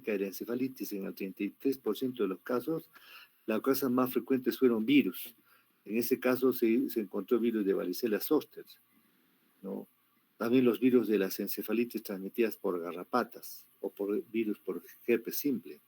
etiológica de la encefalitis en el 33% de los casos, las causas más frecuentes fueron virus. En ese caso se encontró virus de varicela zoster, ¿no? También los virus de las encefalitis transmitidas por garrapatas o por virus por herpes simple.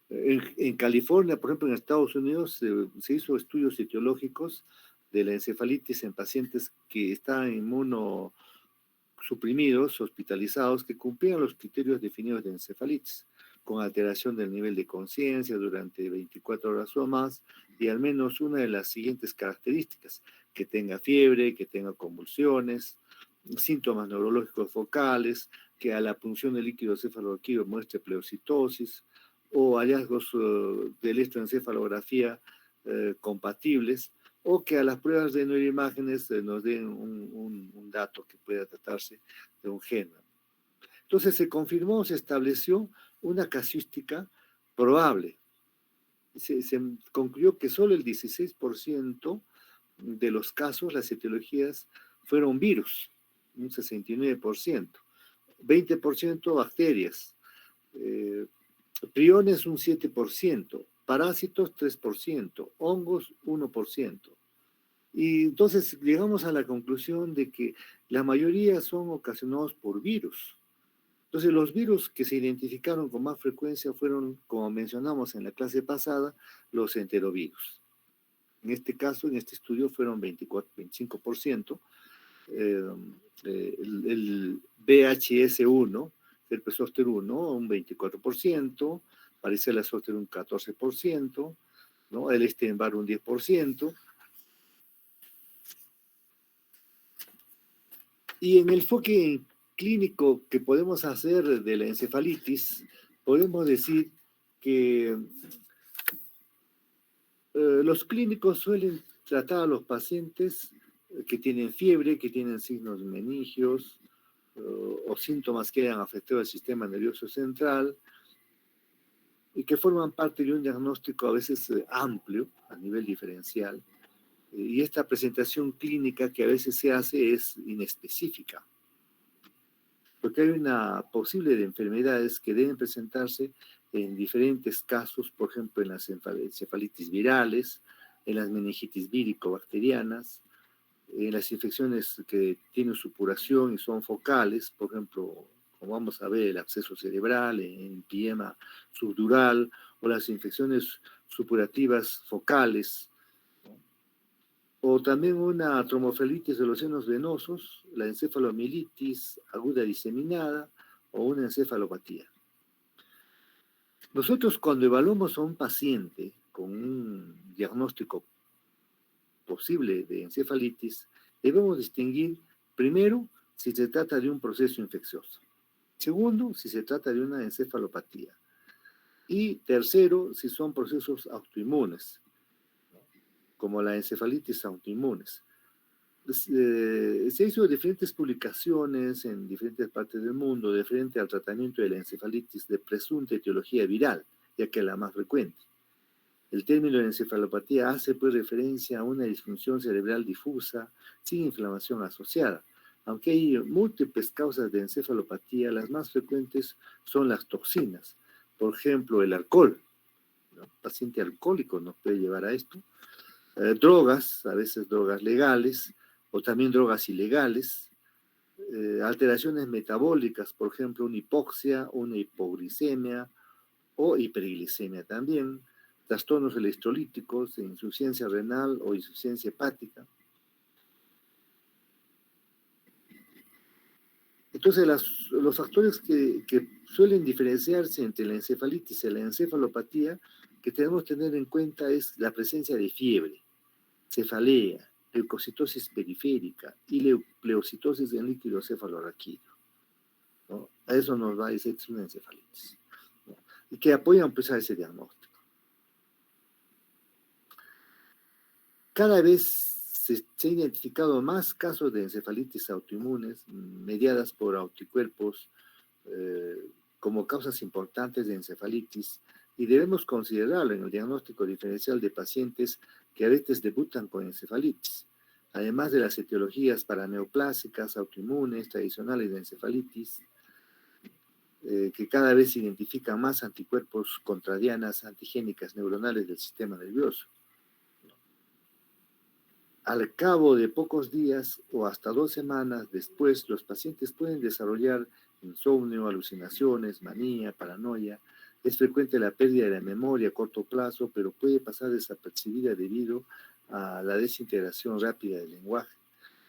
En California, por ejemplo, en Estados Unidos, se hizo estudios etiológicos de la encefalitis en pacientes que estaban inmunosuprimidos, hospitalizados, que cumplían los criterios definidos de encefalitis, con alteración del nivel de conciencia durante 24 horas o más, y al menos una de las siguientes características: que tenga fiebre, que tenga convulsiones, síntomas neurológicos focales, que a la punción del líquido cefalorraquídeo muestre pleocitosis, o hallazgos de electroencefalografía compatibles, o que a las pruebas de neuroimágenes nos den un dato que pueda tratarse de un gen. Entonces se confirmó, se estableció una casuística probable. Se concluyó que solo el 16% de los casos, las etiologías, fueron virus, un 69%, 20% bacterias, priones un 7%, parásitos 3%, hongos 1%. Y entonces llegamos a la conclusión de que la mayoría son ocasionados por virus. Entonces los virus que se identificaron con más frecuencia fueron, como mencionamos en la clase pasada, los enterovirus. En este caso, en este estudio fueron 25%, el VHS1, herpes zóster 1, un 24%, varicela zoster un 14%, ¿no? El Epstein-Barr un 10%. Y en el enfoque clínico que podemos hacer de la encefalitis, podemos decir que los clínicos suelen tratar a los pacientes que tienen fiebre, que tienen signos meningios o síntomas que hayan afectado al sistema nervioso central y que forman parte de un diagnóstico a veces amplio a nivel diferencial. Y esta presentación clínica que a veces se hace es inespecífica, porque hay una posible de enfermedades que deben presentarse en diferentes casos, por ejemplo, en las encefalitis virales, en las meningitis vírico-bacterianas, en las infecciones que tienen supuración y son focales, por ejemplo, como vamos a ver, el absceso cerebral, en empiema subdural, o las infecciones supurativas focales, o también una tromboflebitis de los senos venosos, la encefalomielitis aguda diseminada o una encefalopatía. Nosotros cuando evaluamos a un paciente con un diagnóstico posible de encefalitis, debemos distinguir, primero, si se trata de un proceso infeccioso. Segundo, si se trata de una encefalopatía. Y tercero, si son procesos autoinmunes, como la encefalitis autoinmunes. Se hizo diferentes publicaciones en diferentes partes del mundo referente al tratamiento de la encefalitis de presunta etiología viral, ya que es la más frecuente. El término de encefalopatía hace pues referencia a una disfunción cerebral difusa sin inflamación asociada. Aunque hay múltiples causas de encefalopatía, las más frecuentes son las toxinas. Por ejemplo, el alcohol, ¿no? Un paciente alcohólico nos puede llevar a esto. Drogas, a veces drogas legales, o también drogas ilegales. Alteraciones metabólicas, por ejemplo, una hipoxia, una hipoglicemia o hiperglicemia también. Trastornos electrolíticos, insuficiencia renal o insuficiencia hepática. Entonces, los factores que suelen diferenciarse entre la encefalitis y la encefalopatía que tenemos que tener en cuenta es la presencia de fiebre, cefalea, leucocitosis periférica y pleocitosis en líquido cefalorraquídeo, ¿no? A eso nos va a decir una encefalitis, ¿no? Y que apoyan pues a ese diagnóstico. Cada vez se han identificado más casos de encefalitis autoinmunes mediadas por anticuerpos como causas importantes de encefalitis, y debemos considerarlo en el diagnóstico diferencial de pacientes que a veces debutan con encefalitis, además de las etiologías paraneoplásicas autoinmunes tradicionales de encefalitis. que cada vez identifican más anticuerpos contra dianas antigénicas neuronales del sistema nervioso. Al cabo de pocos días o hasta 2 semanas después, los pacientes pueden desarrollar insomnio, alucinaciones, manía, paranoia. Es frecuente la pérdida de la memoria a corto plazo, pero puede pasar desapercibida debido a la desintegración rápida del lenguaje.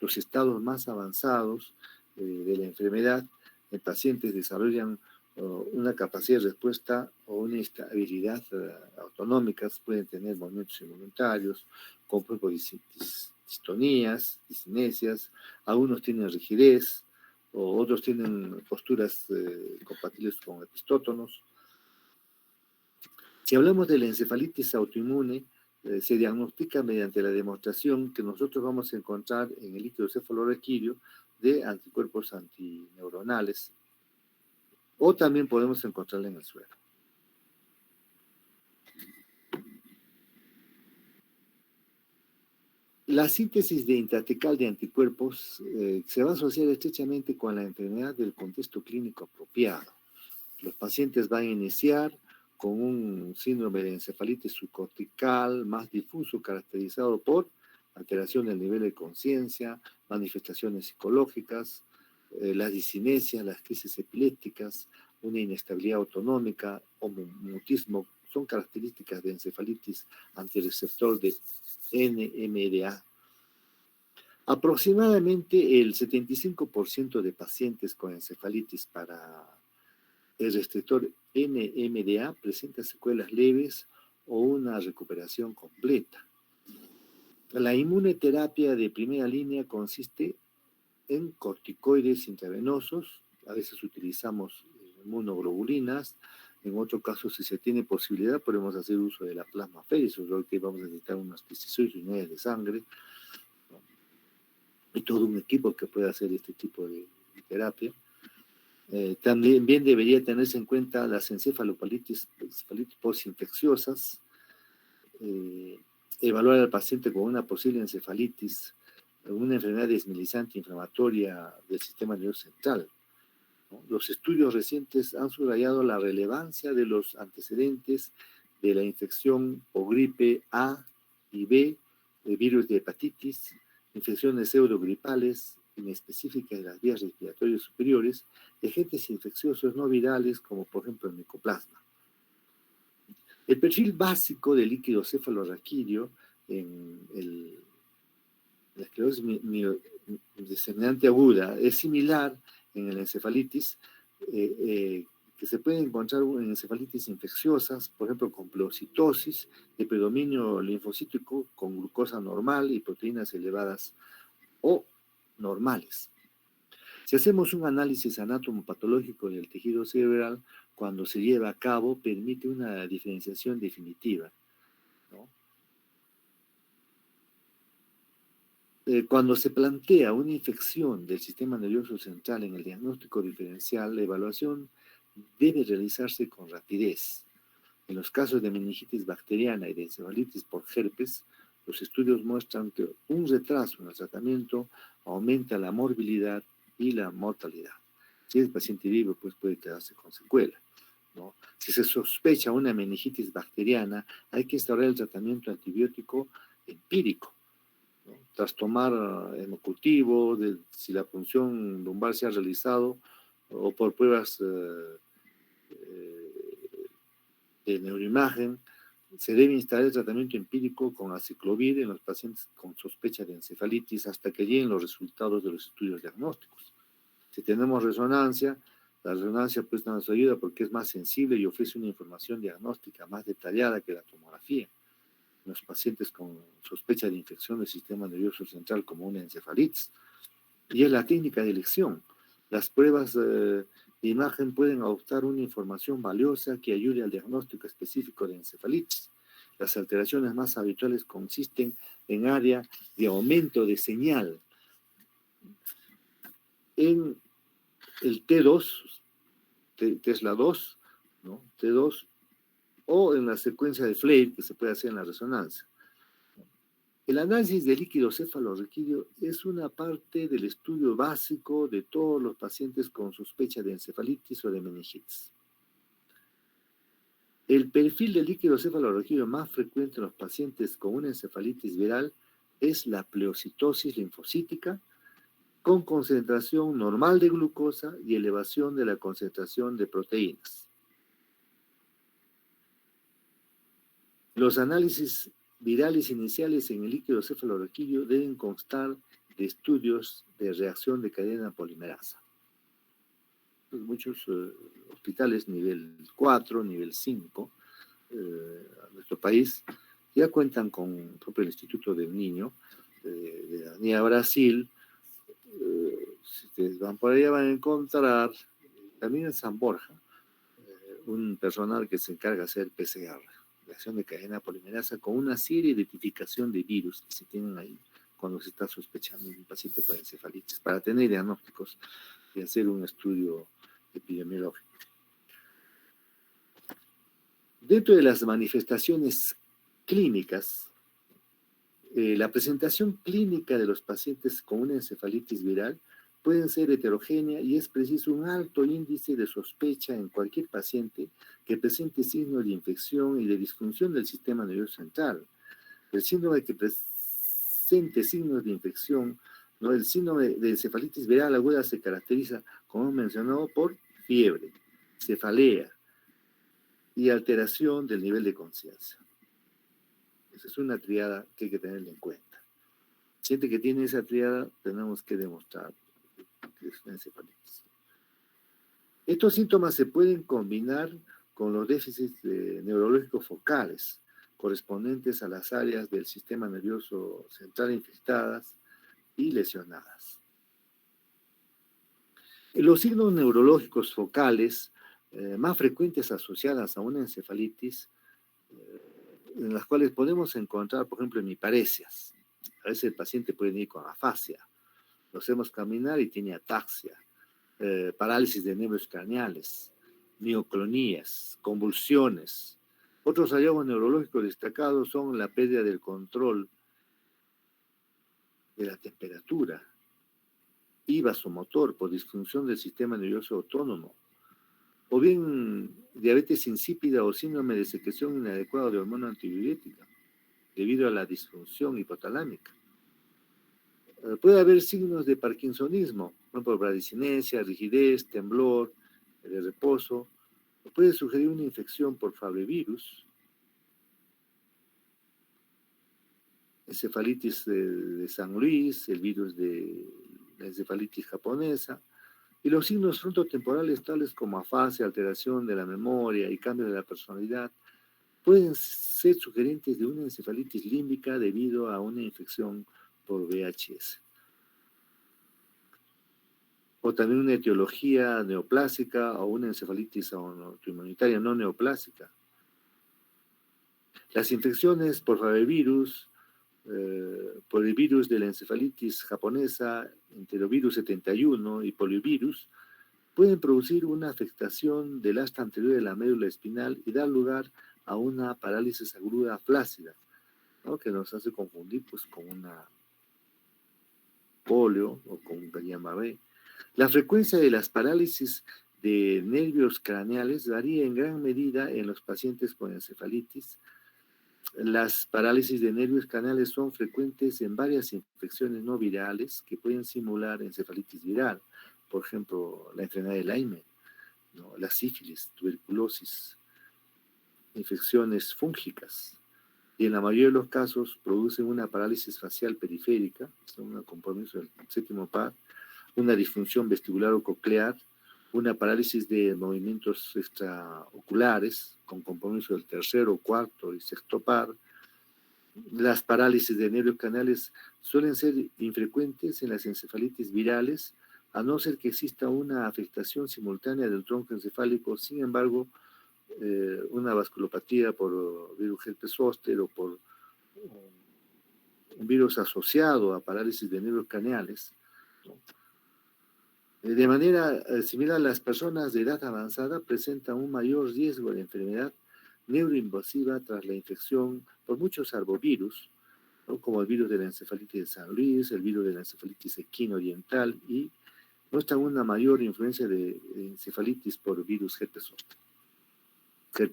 Los estados más avanzados de la enfermedad en pacientes desarrollan una capacidad de respuesta o una habilidad autonómicas, pueden tener movimientos involuntarios, con distonías, discinesias, algunos tienen rigidez, o otros tienen posturas compatibles con epistótonos. Si hablamos de la encefalitis autoinmune, se diagnostica mediante la demostración que nosotros vamos a encontrar en el líquido cefalorraquídeo de anticuerpos antineuronales, o también podemos encontrarla en el suero. La síntesis de intratecal de anticuerpos se va a asociar estrechamente con la enfermedad del contexto clínico apropiado. Los pacientes van a iniciar con un síndrome de encefalitis subcortical más difuso, caracterizado por alteración del nivel de conciencia, manifestaciones psicológicas, las discinesias, las crisis epilépticas, una inestabilidad autonómica o mutismo, son características de encefalitis antirreceptor de NMDA. Aproximadamente el 75% de pacientes con encefalitis para el receptor NMDA presenta secuelas leves o una recuperación completa. La inmunoterapia de primera línea consiste en corticoides intravenosos, a veces utilizamos inmunoglobulinas, en otro caso, si se tiene posibilidad, podemos hacer uso de la plasmaféresis, lo que vamos a necesitar unas 16 unidades de sangre, ¿no? Y todo un equipo que puede hacer este tipo de terapia. También bien debería tenerse en cuenta las encefalopalitis postinfecciosas, evaluar al paciente con una posible encefalitis, una enfermedad desmilizante inflamatoria del sistema nervioso central, ¿no? Los estudios recientes han subrayado la relevancia de los antecedentes de la infección o gripe A y B, de virus de hepatitis, infecciones pseudogripales inespecíficas de las vías respiratorias superiores, agentes infecciosos no virales como por ejemplo el micoplasma. El perfil básico del líquido cefalorraquídeo en la esclerosis diseminante aguda es similar en la encefalitis, que se puede encontrar en encefalitis infecciosas, por ejemplo, con pleocitosis, de predominio linfocítico, con glucosa normal y proteínas elevadas o normales. Si hacemos un análisis anatomopatológico del tejido cerebral, cuando se lleva a cabo, permite una diferenciación definitiva, ¿no? Cuando se plantea una infección del sistema nervioso central en el diagnóstico diferencial, la evaluación debe realizarse con rapidez. En los casos de meningitis bacteriana y de encefalitis por herpes, los estudios muestran que un retraso en el tratamiento aumenta la morbilidad y la mortalidad. Si el paciente vive, pues puede quedarse con secuela, ¿no? Si se sospecha una meningitis bacteriana, hay que instaurar el tratamiento antibiótico empírico, ¿no? Tras tomar hemocultivo, si la punción lumbar se ha realizado, o por pruebas de neuroimagen, se debe instalar el tratamiento empírico con aciclovir en los pacientes con sospecha de encefalitis hasta que lleguen los resultados de los estudios diagnósticos. Si tenemos resonancia, la resonancia pues nos ayuda porque es más sensible y ofrece una información diagnóstica más detallada que la tomografía. En los pacientes con sospecha de infección del sistema nervioso central como una encefalitis. Y es la técnica de elección. Las pruebas de imagen pueden adoptar una información valiosa que ayude al diagnóstico específico de encefalitis. Las alteraciones más habituales consisten en área de aumento de señal en el T2, Tesla 2, ¿no? T2, o en la secuencia de Flare que se puede hacer en la resonancia. El análisis de líquido cefalorraquídeo es una parte del estudio básico de todos los pacientes con sospecha de encefalitis o de meningitis. El perfil del líquido cefalorraquídeo más frecuente en los pacientes con una encefalitis viral es la pleocitosis linfocítica con concentración normal de glucosa y elevación de la concentración de proteínas. Los análisis virales iniciales en el líquido cefalorraquídeo deben constar de estudios de reacción de cadena polimerasa. Pues muchos hospitales nivel 4, nivel 5, a nuestro país, ya cuentan con, por ejemplo, el Instituto del Niño, de la Niña Brasil. Si ustedes van por allá van a encontrar, también en San Borja, un personal que se encarga de hacer PCR, reacción de cadena polimerasa, con una serie de identificación de virus que se tienen ahí cuando se está sospechando de un paciente con encefalitis, para tener diagnósticos y hacer un estudio epidemiológico. Dentro de las manifestaciones clínicas, la presentación clínica de los pacientes con una encefalitis viral pueden ser heterogénea y es preciso un alto índice de sospecha en cualquier paciente que presente signos de infección y de disfunción del sistema nervioso central. El síndrome que presente signos de infección, ¿no? El síndrome de encefalitis viral aguda se caracteriza, como mencionado, por fiebre, cefalea y alteración del nivel de conciencia. Esa es una triada que hay que tener en cuenta. Siente que tiene esa triada, tenemos que demostrar que es una encefalitis. Estos síntomas se pueden combinar con los déficits neurológicos focales correspondientes a las áreas del sistema nervioso central infectadas y lesionadas. Los signos neurológicos focales más frecuentes asociadas a una encefalitis, en las cuales podemos encontrar, por ejemplo, hemiparesias. A veces el paciente puede ir con afasia, lo hacemos caminar y tiene ataxia, parálisis de nervios craneales, mioclonías, convulsiones. Otros hallazgos neurológicos destacados son la pérdida del control de la temperatura y vasomotor por disfunción del sistema nervioso autónomo, o bien diabetes insípida o síndrome de secreción inadecuada de hormona antidiurética debido a la disfunción hipotalámica. Puede haber signos de parkinsonismo, por ejemplo, bradicinesia, rigidez, temblor, de reposo. Puede sugerir una infección por fabrevirus, encefalitis de San Luis, el virus de la encefalitis japonesa, y los signos frontotemporales tales como afasia, alteración de la memoria y cambio de la personalidad pueden ser sugerentes de una encefalitis límbica debido a una infección por VHS. O también una etiología neoplásica o una encefalitis autoinmunitaria no neoplásica. Las infecciones por fabrevirus, por el virus de la encefalitis japonesa, enterovirus 71 y poliovirus, pueden producir una afectación del asta anterior de la médula espinal y dar lugar a una parálisis aguda flácida, ¿no? Que nos hace confundir pues, con una polio o con un Guillain-Barré. La frecuencia de las parálisis de nervios craneales varía en gran medida en los pacientes con encefalitis. Las parálisis de nervios craneales son frecuentes en varias infecciones no virales que pueden simular encefalitis viral, por ejemplo, la enfermedad de Lyme, ¿no? La sífilis, tuberculosis, infecciones fúngicas, y en la mayoría de los casos producen una parálisis facial periférica, un compromiso del séptimo par, una disfunción vestibular o coclear, una parálisis de movimientos extraoculares con compromiso del tercero, cuarto y sexto par. Las parálisis de nervios craneales suelen ser infrecuentes en las encefalitis virales, a no ser que exista una afectación simultánea del tronco encefálico. Sin embargo, una vasculopatía por virus herpes zóster o por un virus asociado a parálisis de nervios craneales, ¿no? De manera similar, las personas de edad avanzada presentan un mayor riesgo de enfermedad neuroinvasiva tras la infección por muchos arbovirus, ¿no? Como el virus de la encefalitis de San Luis, el virus de la encefalitis equino oriental, y muestran una mayor influencia de encefalitis por virus herpes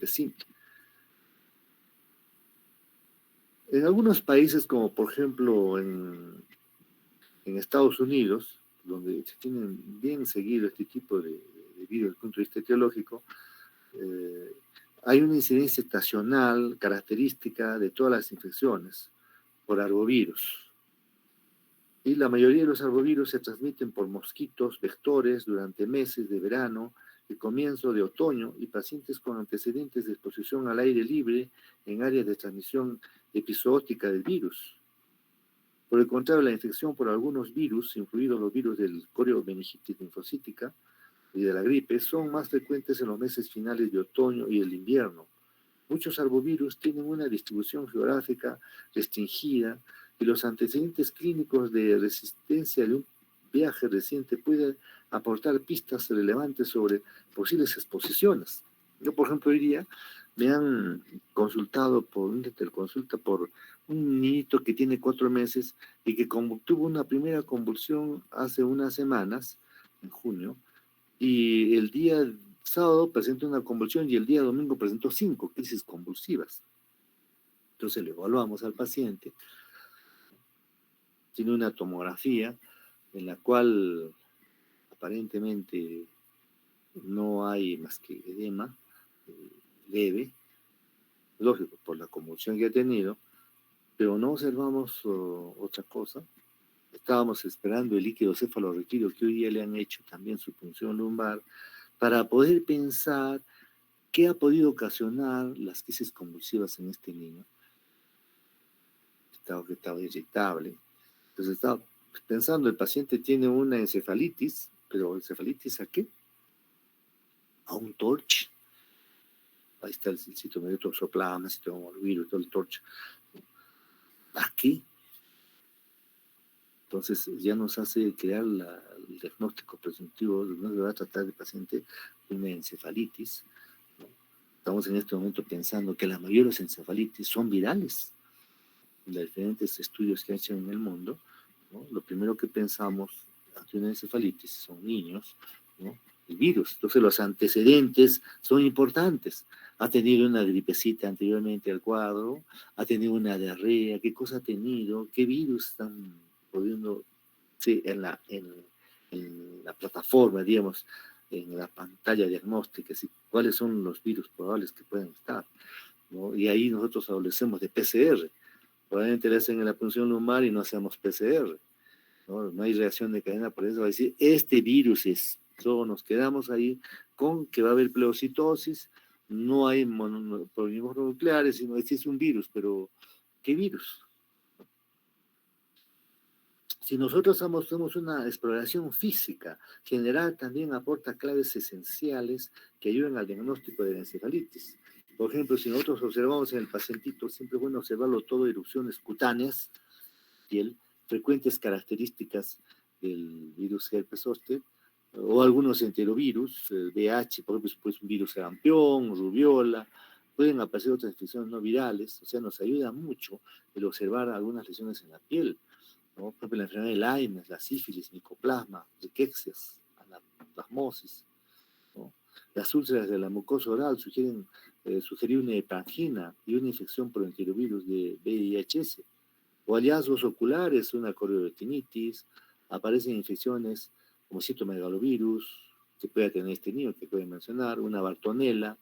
simple. En algunos países, como por ejemplo en Estados Unidos, donde se tienen bien seguido este tipo de virus desde el punto de vista etiológico, hay una incidencia estacional característica de todas las infecciones por arbovirus. Y la mayoría de los arbovirus se transmiten por mosquitos, vectores, durante meses de verano, el comienzo de otoño, y pacientes con antecedentes de exposición al aire libre en áreas de transmisión epizootica del virus. Por el contrario, la infección por algunos virus, incluidos los virus del coriomeningitis linfocítica y de la gripe, son más frecuentes en los meses finales de otoño y el invierno. Muchos arbovirus tienen una distribución geográfica restringida y los antecedentes clínicos de resistencia de un viaje reciente pueden aportar pistas relevantes sobre posibles exposiciones. Yo, por ejemplo, hoy día me han consultado por una interconsulta por un niñito que tiene 4 meses y que tuvo una primera convulsión hace unas semanas, en junio, y el día sábado presentó una convulsión y el día domingo presentó 5 crisis convulsivas. Entonces le evaluamos al paciente, tiene una tomografía en la cual aparentemente no hay más que edema leve, lógico, por la convulsión que ha tenido, pero no observamos otra cosa. Estábamos esperando el líquido cefalorraquídeo que hoy día le han hecho también su punción lumbar para poder pensar qué ha podido ocasionar las crisis convulsivas en este niño. Estaba irritable. Entonces estaba pensando, el paciente tiene una encefalitis, pero ¿encefalitis a qué? A un TORCH. Ahí está el citomegalotoxoplasma, citomegalovirus, todo el TORCH. ¿A qué? Entonces ya nos hace crear el diagnóstico presuntivo, nos va a tratar de paciente una encefalitis, ¿no? Estamos en este momento pensando que la mayoría de las encefalitis son virales. En los diferentes estudios que han hecho en el mundo, ¿no? Lo primero que pensamos ante una encefalitis son niños, ¿no? El virus. Entonces los antecedentes son importantes. Ha tenido una gripecita anteriormente al cuadro, ha tenido una diarrea, qué cosa ha tenido, qué virus están poniendo, sí, en la plataforma, digamos, en la pantalla diagnóstica, ¿sí? ¿Cuáles son los virus probables que pueden estar? ¿No? Y ahí nosotros adolecemos de PCR. Probablemente le hacen en la punción lumbar y no hacemos PCR. No hay reacción de cadena, por eso va a decir, este virus es. Solo nos quedamos ahí con que va a haber pleocitosis, no hay polímeros nucleares, sino que es un virus, pero ¿qué virus? Si nosotros hacemos una exploración física general, también aporta claves esenciales que ayudan al diagnóstico de la encefalitis. Por ejemplo, si nosotros observamos en el pacientito, siempre es bueno observarlo todo, erupciones cutáneas, piel, frecuentes características del virus herpes zóster, o algunos enterovirus, el VH, por ejemplo, pues un virus sarampión, rubiola, pueden aparecer otras infecciones no virales, o sea, nos ayuda mucho el observar algunas lesiones en la piel, ¿no? Por ejemplo, la enfermedad de Lyme, la sífilis, micoplasma, riquecias, anaplasmosis, ¿no? Las úlceras de la mucosa oral sugerir una hepangina y una infección por enterovirus de VIH, o hallazgos oculares, una corioretinitis, aparecen infecciones como citomegalovirus, que puede tener este niño que puede mencionar, una bartonela,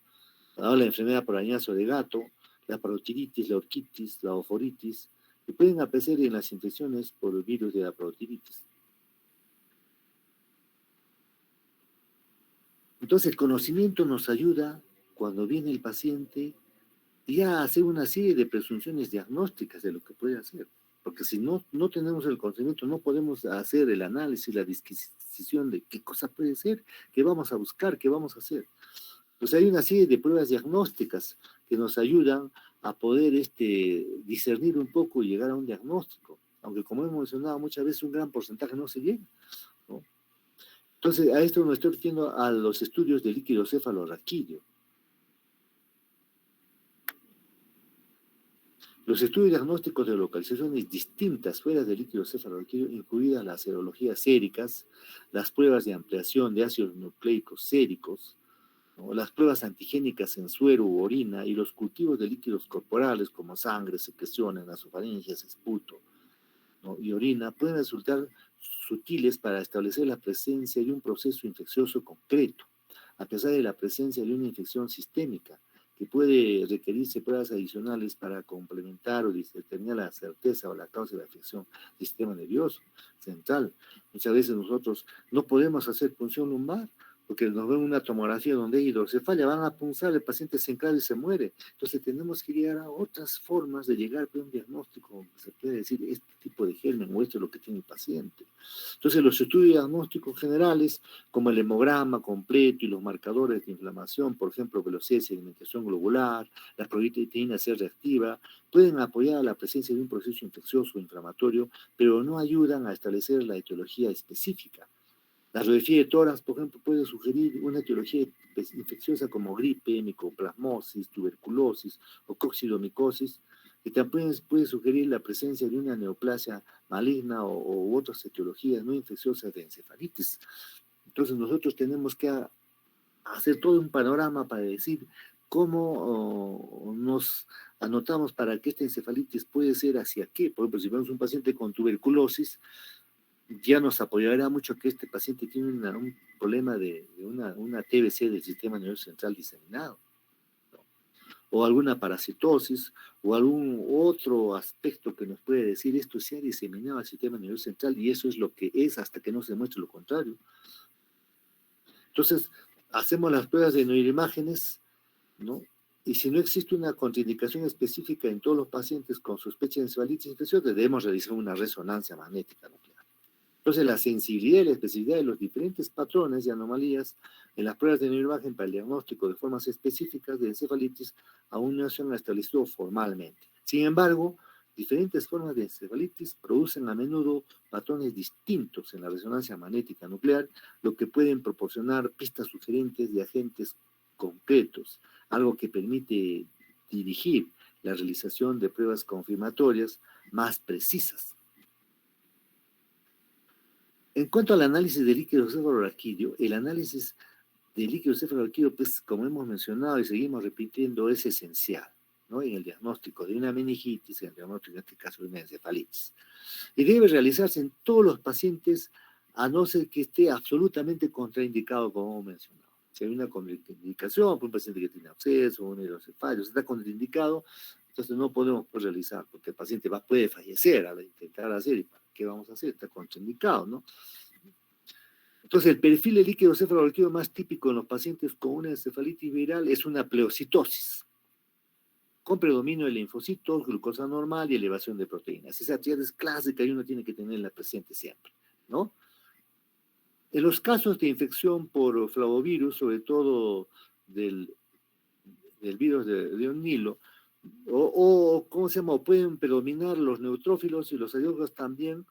la enfermedad por arañazo de gato, la parotiditis, la orquitis, la oforitis, que pueden aparecer en las infecciones por el virus de la parotiditis. Entonces el conocimiento nos ayuda cuando viene el paciente ya a hacer una serie de presunciones diagnósticas de lo que puede hacer. Porque si no tenemos el conocimiento, no podemos hacer el análisis, la disquisición de qué cosa puede ser, qué vamos a buscar, qué vamos a hacer. Pues hay una serie de pruebas diagnósticas que nos ayudan a poder discernir un poco y llegar a un diagnóstico. Aunque como hemos mencionado muchas veces, un gran porcentaje no se llega, ¿no? Entonces, a esto me estoy refiriendo a los estudios de líquido cefalorraquídeo. Los estudios diagnósticos de localizaciones distintas fuera del líquido cefalorraquídeo, incluidas las serologías séricas, las pruebas de ampliación de ácidos nucleicos séricos, ¿no? Las pruebas antigénicas en suero u orina y los cultivos de líquidos corporales como sangre, secreciones, nasofaringes, esputo, ¿no? y orina pueden resultar sutiles para establecer la presencia de un proceso infeccioso concreto, a pesar de la presencia de una infección sistémica, que puede requerirse pruebas adicionales para complementar o determinar la certeza o la causa de la afección del sistema nervioso central. Muchas veces nosotros no podemos hacer punción lumbar porque nos ven una tomografía donde hay hidrocefalia, van a punzar, el paciente se enclava y se muere. Entonces tenemos que llegar a otras formas de llegar a un diagnóstico, se puede decir, este tipo de germen o esto es lo que tiene el paciente. Entonces los estudios diagnósticos generales, como el hemograma completo y los marcadores de inflamación, por ejemplo, velocidad de sedimentación globular, la proteína C reactiva, pueden apoyar a la presencia de un proceso infeccioso o inflamatorio, pero no ayudan a establecer la etiología específica. La radiografía de tórax, por ejemplo, puede sugerir una etiología infecciosa como gripe, micoplasmosis, tuberculosis o coccidomicosis, que también puede sugerir la presencia de una neoplasia maligna o otras etiologías no infecciosas de encefalitis. Entonces nosotros tenemos que hacer todo un panorama para decir cómo nos anotamos para que esta encefalitis puede ser hacia qué. Por ejemplo, si vemos un paciente con tuberculosis, ya nos apoyará mucho que este paciente tiene un problema de una TBC del sistema nervioso central diseminado, ¿no? O alguna parasitosis, o algún otro aspecto que nos puede decir esto se ha diseminado al sistema nervioso central y eso es lo que es hasta que no se muestre lo contrario. Entonces, hacemos las pruebas de neuroimágenes, ¿no? Y si no existe una contraindicación específica en todos los pacientes con sospecha de encefalitis infecciosa, debemos realizar una resonancia magnética nuclear. Entonces, la sensibilidad y la especificidad de los diferentes patrones y anomalías en las pruebas de neuroimagen para el diagnóstico de formas específicas de encefalitis aún no se han establecido formalmente. Sin embargo, diferentes formas de encefalitis producen a menudo patrones distintos en la resonancia magnética nuclear, lo que pueden proporcionar pistas sugerentes de agentes concretos, algo que permite dirigir la realización de pruebas confirmatorias más precisas. En cuanto al análisis de líquido cefalorraquídeo, el análisis de líquido cefalorraquídeo, pues como hemos mencionado y seguimos repitiendo, es esencial, ¿no? En el diagnóstico de una meningitis, en el diagnóstico en este caso de una encefalitis. Y debe realizarse en todos los pacientes, a no ser que esté absolutamente contraindicado, como hemos mencionado. Si hay una contraindicación por un paciente que tiene absceso, un hidrocefalia, está contraindicado, entonces no podemos realizar, porque el paciente puede fallecer al intentar hacer, ¿y para qué vamos a hacer? Está contraindicado, ¿no? Entonces, el perfil de líquido cefalorraquídeo más típico en los pacientes con una encefalitis viral es una pleocitosis, con predominio de linfocitos, glucosa normal y elevación de proteínas. Esa actividad es clásica y uno tiene que tenerla presente siempre, ¿no? En los casos de infección por flavovirus, sobre todo del virus de un Nilo, ¿cómo se llama? Pueden predominar los neutrófilos y los adiógenos también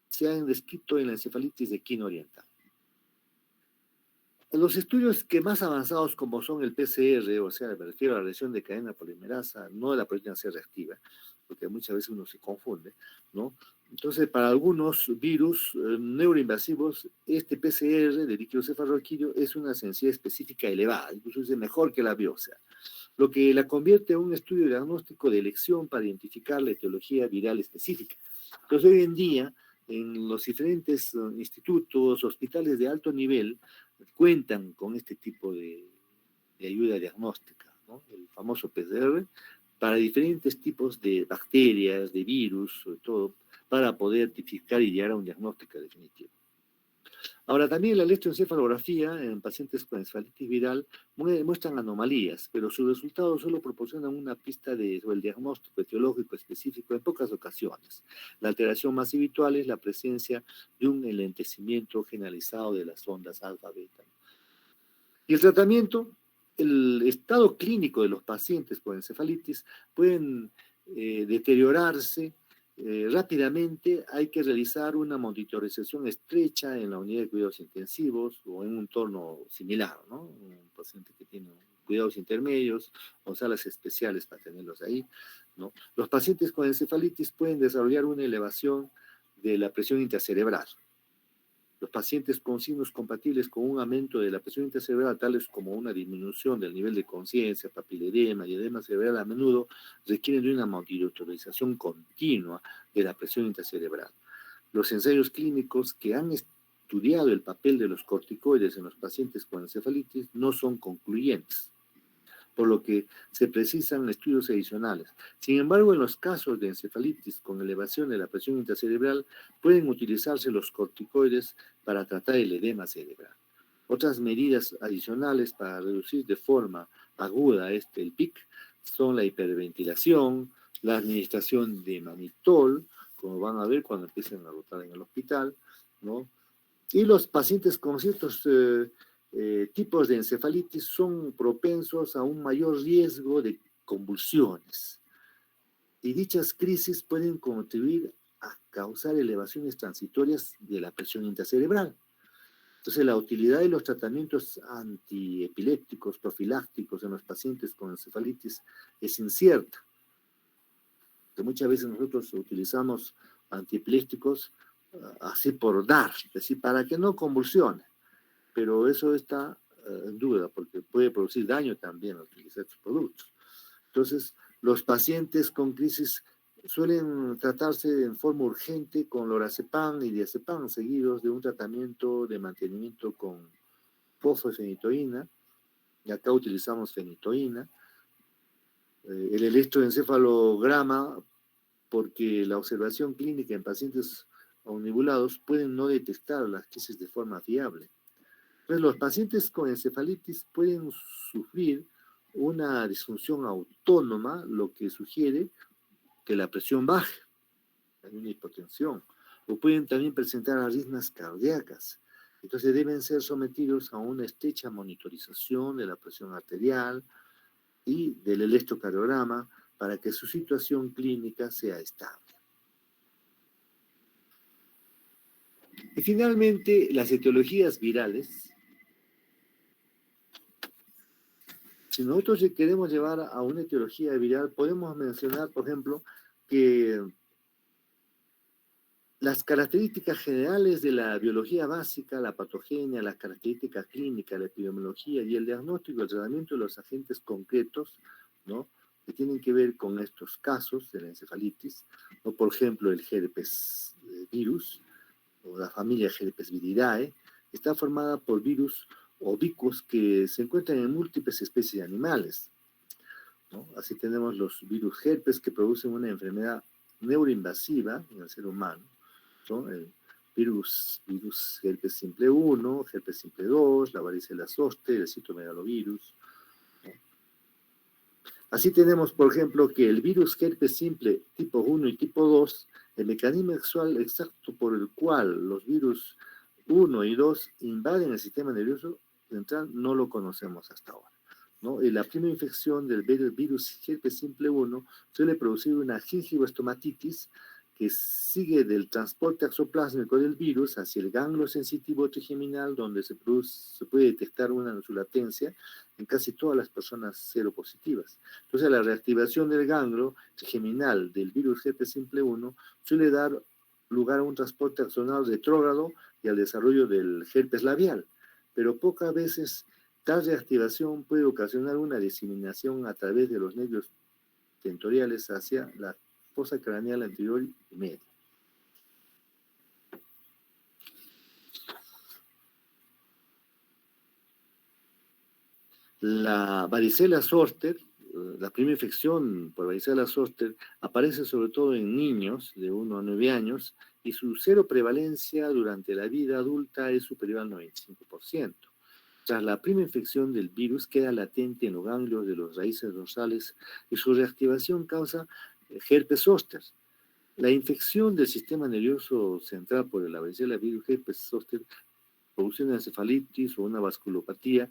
se han descrito en la encefalitis de quino oriental. En los estudios que más avanzados, como son el PCR, o sea, me refiero a la reacción de cadena polimerasa, no de la proteína C reactiva, porque muchas veces uno se confunde, ¿no? Entonces, para algunos virus neuroinvasivos, este PCR de líquido cefalorraquídeo es una sensibilidad específica elevada, incluso es mejor que la biopsia, lo que la convierte en un estudio diagnóstico de elección para identificar la etiología viral específica. Entonces, hoy en día, en los diferentes institutos, hospitales de alto nivel, cuentan con este tipo de ayuda diagnóstica, ¿no? El famoso PCR, para diferentes tipos de bacterias, de virus, sobre todo, para poder identificar y llegar a un diagnóstico definitivo. Ahora, también la electroencefalografía en pacientes con encefalitis viral muestran anomalías, pero sus resultados solo proporcionan una pista sobre el diagnóstico etiológico específico en pocas ocasiones. La alteración más habitual es la presencia de un enlentecimiento generalizado de las ondas alfa-beta. Y el tratamiento, el estado clínico de los pacientes con encefalitis pueden deteriorarse rápidamente. Hay que realizar una monitorización estrecha en la unidad de cuidados intensivos o en un entorno similar, ¿no? Un paciente que tiene cuidados intermedios o salas especiales para tenerlos ahí. ¿no? Los pacientes con encefalitis pueden desarrollar una elevación de la presión intracerebral. Los pacientes con signos compatibles con un aumento de la presión intracerebral, tales como una disminución del nivel de conciencia, papiledema y edema cerebral, a menudo requieren de una monitorización continua de la presión intracerebral. Los ensayos clínicos que han estudiado el papel de los corticoides en los pacientes con encefalitis no son concluyentes, por lo que se precisan estudios adicionales. Sin embargo, en los casos de encefalitis con elevación de la presión intracerebral, pueden utilizarse los corticoides para tratar el edema cerebral. Otras medidas adicionales para reducir de forma aguda el PIC son la hiperventilación, la administración de manitol, como van a ver cuando empiecen a rotar en el hospital, ¿no? Y los pacientes con ciertos tipos de encefalitis son propensos a un mayor riesgo de convulsiones. Y dichas crisis pueden contribuir a causar elevaciones transitorias de la presión intracerebral. Entonces, la utilidad de los tratamientos antiepilépticos profilácticos en los pacientes con encefalitis es incierta. Que muchas veces nosotros utilizamos antiepilépticos así por dar, es decir, para que no convulsione. Pero eso está en duda, porque puede producir daño también al utilizar estos productos. Entonces, los pacientes con crisis suelen tratarse en forma urgente con lorazepam y diazepam, seguidos de un tratamiento de mantenimiento con fosfofenitoína, y acá utilizamos fenitoína, el electroencefalograma, porque la observación clínica en pacientes omnibulados pueden no detectar las crisis de forma fiable. Entonces, los pacientes con encefalitis pueden sufrir una disfunción autónoma, lo que sugiere que la presión baje, hay una hipotensión, o pueden también presentar arritmias cardíacas. Entonces deben ser sometidos a una estrecha monitorización de la presión arterial y del electrocardiograma para que su situación clínica sea estable. Y finalmente, las etiologías virales. Si nosotros queremos llevar a una etiología viral, podemos mencionar, por ejemplo, que las características generales de la biología básica, la patogenia, las características clínicas, la epidemiología y el diagnóstico y el tratamiento de los agentes concretos, ¿no?, que tienen que ver con estos casos de la encefalitis, ¿no? Por ejemplo, el herpes virus, o la familia Herpesviridae, está formada por virus ovícuos que se encuentran en múltiples especies de animales, ¿no? Así tenemos los virus herpes que producen una enfermedad neuroinvasiva en el ser humano, ¿no? El virus herpes simple 1, herpes simple 2, la varicela zoster, el citomegalovirus, ¿no? Así tenemos, por ejemplo, que el virus herpes simple tipo 1 y tipo 2, el mecanismo exacto por el cual los virus 1 y 2 invaden el sistema nervioso central no lo conocemos hasta ahora, ¿no? Y la primera infección del virus herpes simple 1 suele producir una gingivoestomatitis que sigue del transporte axoplásmico del virus hacia el ganglio sensitivo trigeminal, donde se puede detectar su latencia en casi todas las personas seropositivas. Entonces, la reactivación del ganglio trigeminal del virus herpes simple 1 suele dar lugar a un transporte axonal retrógrado y al desarrollo del herpes labial, pero pocas veces tal reactivación puede ocasionar una diseminación a través de los nervios tentoriales hacia la fosa craneal anterior y media. La varicela zoster, la primera infección por varicela zoster, aparece sobre todo en niños de 1 a 9 años y su cero prevalencia durante la vida adulta es superior al 95%. Tras la primera infección del virus queda latente en los ganglios de las raíces dorsales y su reactivación causa herpes zoster. La infección del sistema nervioso central por la varicela virus herpes zoster produce una encefalitis o una vasculopatía.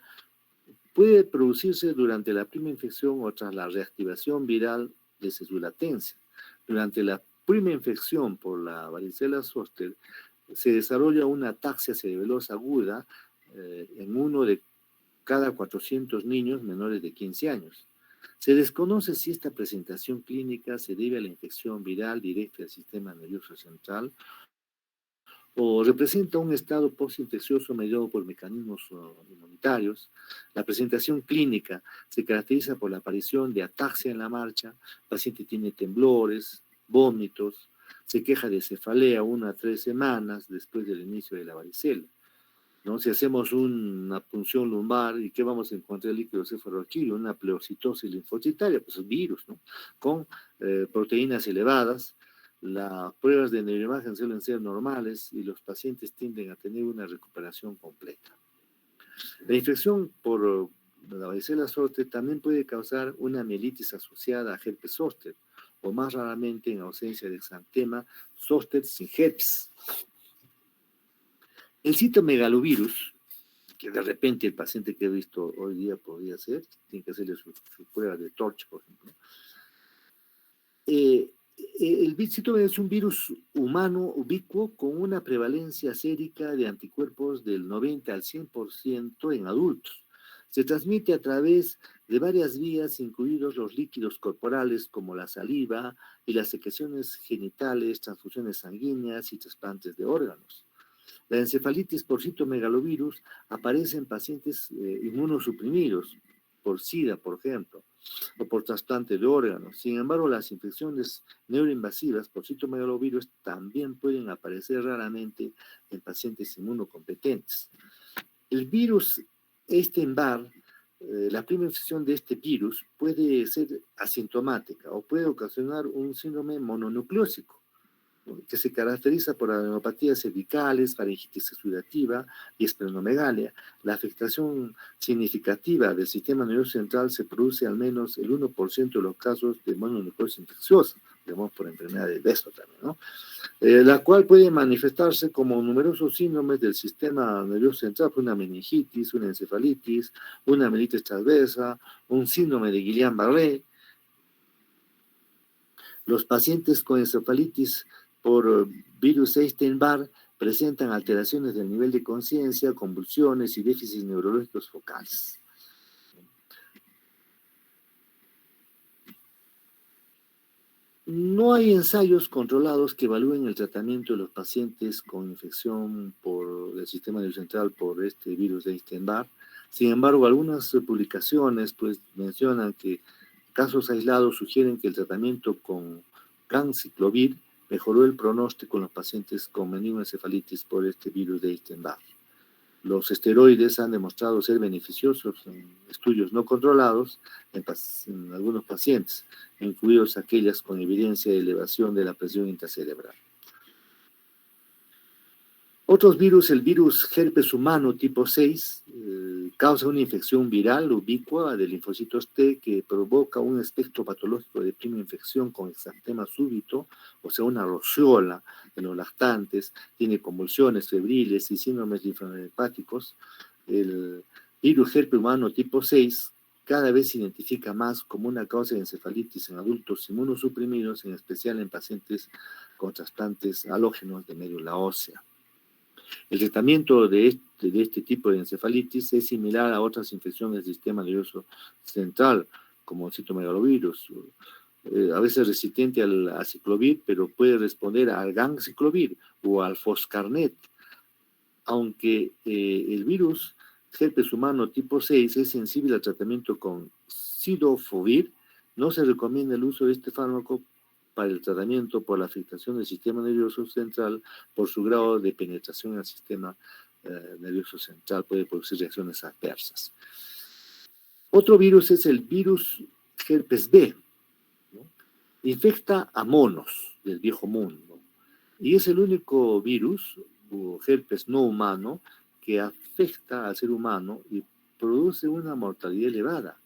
Puede producirse durante la primera infección o tras la reactivación viral desde su latencia. Durante la primera infección por la varicela zoster se desarrolla una ataxia cerebelosa aguda en uno de cada 400 niños menores de 15 años. Se desconoce si esta presentación clínica se debe a la infección viral directa del sistema nervioso central o representa un estado postinfeccioso mediado por mecanismos inmunitarios. La presentación clínica se caracteriza por la aparición de ataxia en la marcha, el paciente tiene temblores, vómitos, se queja de cefalea 1 a 3 semanas después del inicio de la varicela, ¿no? Si hacemos una punción lumbar, ¿y qué vamos a encontrar el líquido cefalorraquídeo? Una pleurocitosis linfocitaria, pues es virus, ¿no? Con proteínas elevadas. Las pruebas de neuroimagen suelen ser normales y los pacientes tienden a tener una recuperación completa. La infección por la varicela zoster también puede causar una mielitis asociada a herpes zóster, o más raramente en ausencia de exantema, zóster sin herpes. El citomegalovirus, que de repente el paciente que he visto hoy día podría ser, tiene que hacerle su prueba de Torch, por ejemplo. El citomegalovirus es un virus humano ubicuo con una prevalencia sérica de anticuerpos del 90 al 100% en adultos. Se transmite a través de varias vías, incluidos los líquidos corporales como la saliva y las secreciones genitales, transfusiones sanguíneas y trasplantes de órganos. La encefalitis por citomegalovirus aparece en pacientes inmunosuprimidos, por SIDA, por ejemplo, o por trasplante de órganos. Sin embargo, las infecciones neuroinvasivas por citomegalovirus también pueden aparecer raramente en pacientes inmunocompetentes. El virus Epstein-Barr, la primera infección de este virus puede ser asintomática o puede ocasionar un síndrome mononucleósico, que se caracteriza por adenopatías cervicales, faringitis exudativa y esplenomegalia. La afectación significativa del sistema nervioso central se produce al menos el 1% de los casos de mononucleosis infecciosa, digamos por enfermedad de Besto también, ¿no? La cual puede manifestarse como numerosos síndromes del sistema nervioso central, una meningitis, una encefalitis, una mielitis transversa, un síndrome de Guillain-Barré. Los pacientes con encefalitis por virus Epstein-Barr presentan alteraciones del nivel de conciencia, convulsiones y déficits neurológicos focales. No hay ensayos controlados que evalúen el tratamiento de los pacientes con infección por el sistema nervioso central por este virus de Epstein-Barr. Sin embargo, algunas publicaciones pues, mencionan que casos aislados sugieren que el tratamiento con ganciclovir mejoró el pronóstico en los pacientes con meningoencefalitis por este virus de Epstein-Barr. Los esteroides han demostrado ser beneficiosos en estudios no controlados en algunos pacientes, incluidos aquellas con evidencia de elevación de la presión intracerebral. Otros virus, el virus herpes humano tipo 6, causa una infección viral ubicua de linfocitos T que provoca un espectro patológico de prima infección con exantema súbito, o sea, una roceola en los lactantes, tiene convulsiones febriles y síndromes linfohepáticos. El virus herpes humano tipo 6 cada vez se identifica más como una causa de encefalitis en adultos inmunosuprimidos, en especial en pacientes con trasplantes halógenos de médula ósea. El tratamiento de este tipo de encefalitis es similar a otras infecciones del sistema nervioso central, como el citomegalovirus, a veces resistente al aciclovir, pero puede responder al ganciclovir o al foscarnet, aunque el virus herpes humano tipo 6 es sensible al tratamiento con cidofovir, no se recomienda el uso de este fármaco para el tratamiento por la afectación del sistema nervioso central por su grado de penetración al sistema nervioso central, puede producir reacciones adversas. Otro virus es el virus herpes B, ¿no? Infecta a monos del viejo mundo y es el único virus o herpes no humano que afecta al ser humano y produce una mortalidad elevada.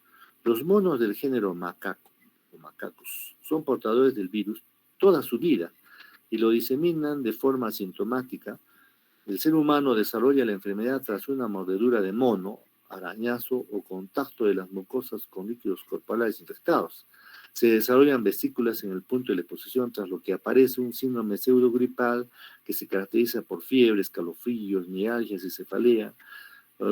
Los monos del género macaco o macacos son portadores del virus toda su vida y lo diseminan de forma asintomática. El ser humano desarrolla la enfermedad tras una mordedura de mono, arañazo o contacto de las mucosas con líquidos corporales infectados. Se desarrollan vesículas en el punto de la exposición, tras lo que aparece un síndrome pseudogripal que se caracteriza por fiebre, escalofríos, mialgias y cefalea.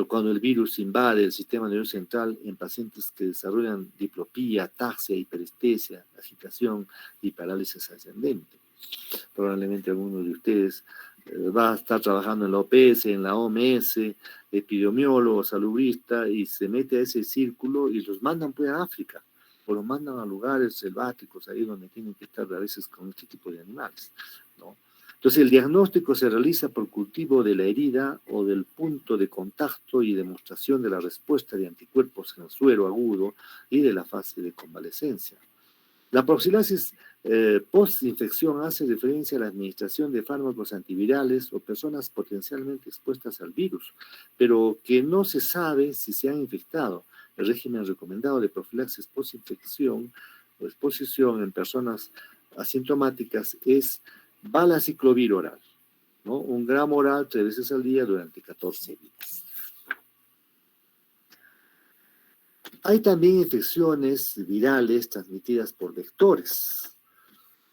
cuando el virus invade el sistema nervioso central en pacientes que desarrollan diplopía, ataxia, hiperestesia, agitación y parálisis ascendente. Probablemente alguno de ustedes va a estar trabajando en la OPS, en la OMS, epidemiólogo, salubrista, y se mete a ese círculo y los mandan pues a África, o los mandan a lugares selváticos, ahí donde tienen que estar a veces con este tipo de animales, ¿no? Entonces el diagnóstico se realiza por cultivo de la herida o del punto de contacto y demostración de la respuesta de anticuerpos en el suero agudo y de la fase de convalescencia. La profilaxis post-infección hace referencia a la administración de fármacos antivirales o personas potencialmente expuestas al virus, pero que no se sabe si se han infectado. El régimen recomendado de profilaxis post-infección o exposición en personas asintomáticas es valaciclovir oral, ¿no? 1 gramo oral 3 veces al día durante 14 días. Hay también infecciones virales transmitidas por vectores,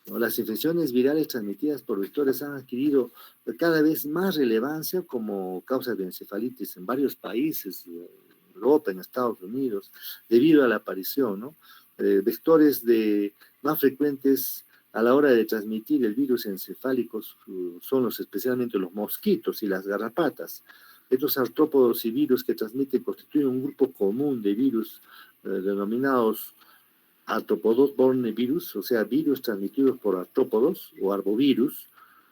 ¿no? Las infecciones virales transmitidas por vectores han adquirido cada vez más relevancia como causas de encefalitis en varios países, en Europa, en Estados Unidos, debido a la aparición, ¿no? Vectores más frecuentes a la hora de transmitir el virus encefálicos son especialmente los mosquitos y las garrapatas. Estos artrópodos y virus que transmiten constituyen un grupo común de virus denominados artrópodos-borne virus, o sea, virus transmitidos por artrópodos o arbovirus.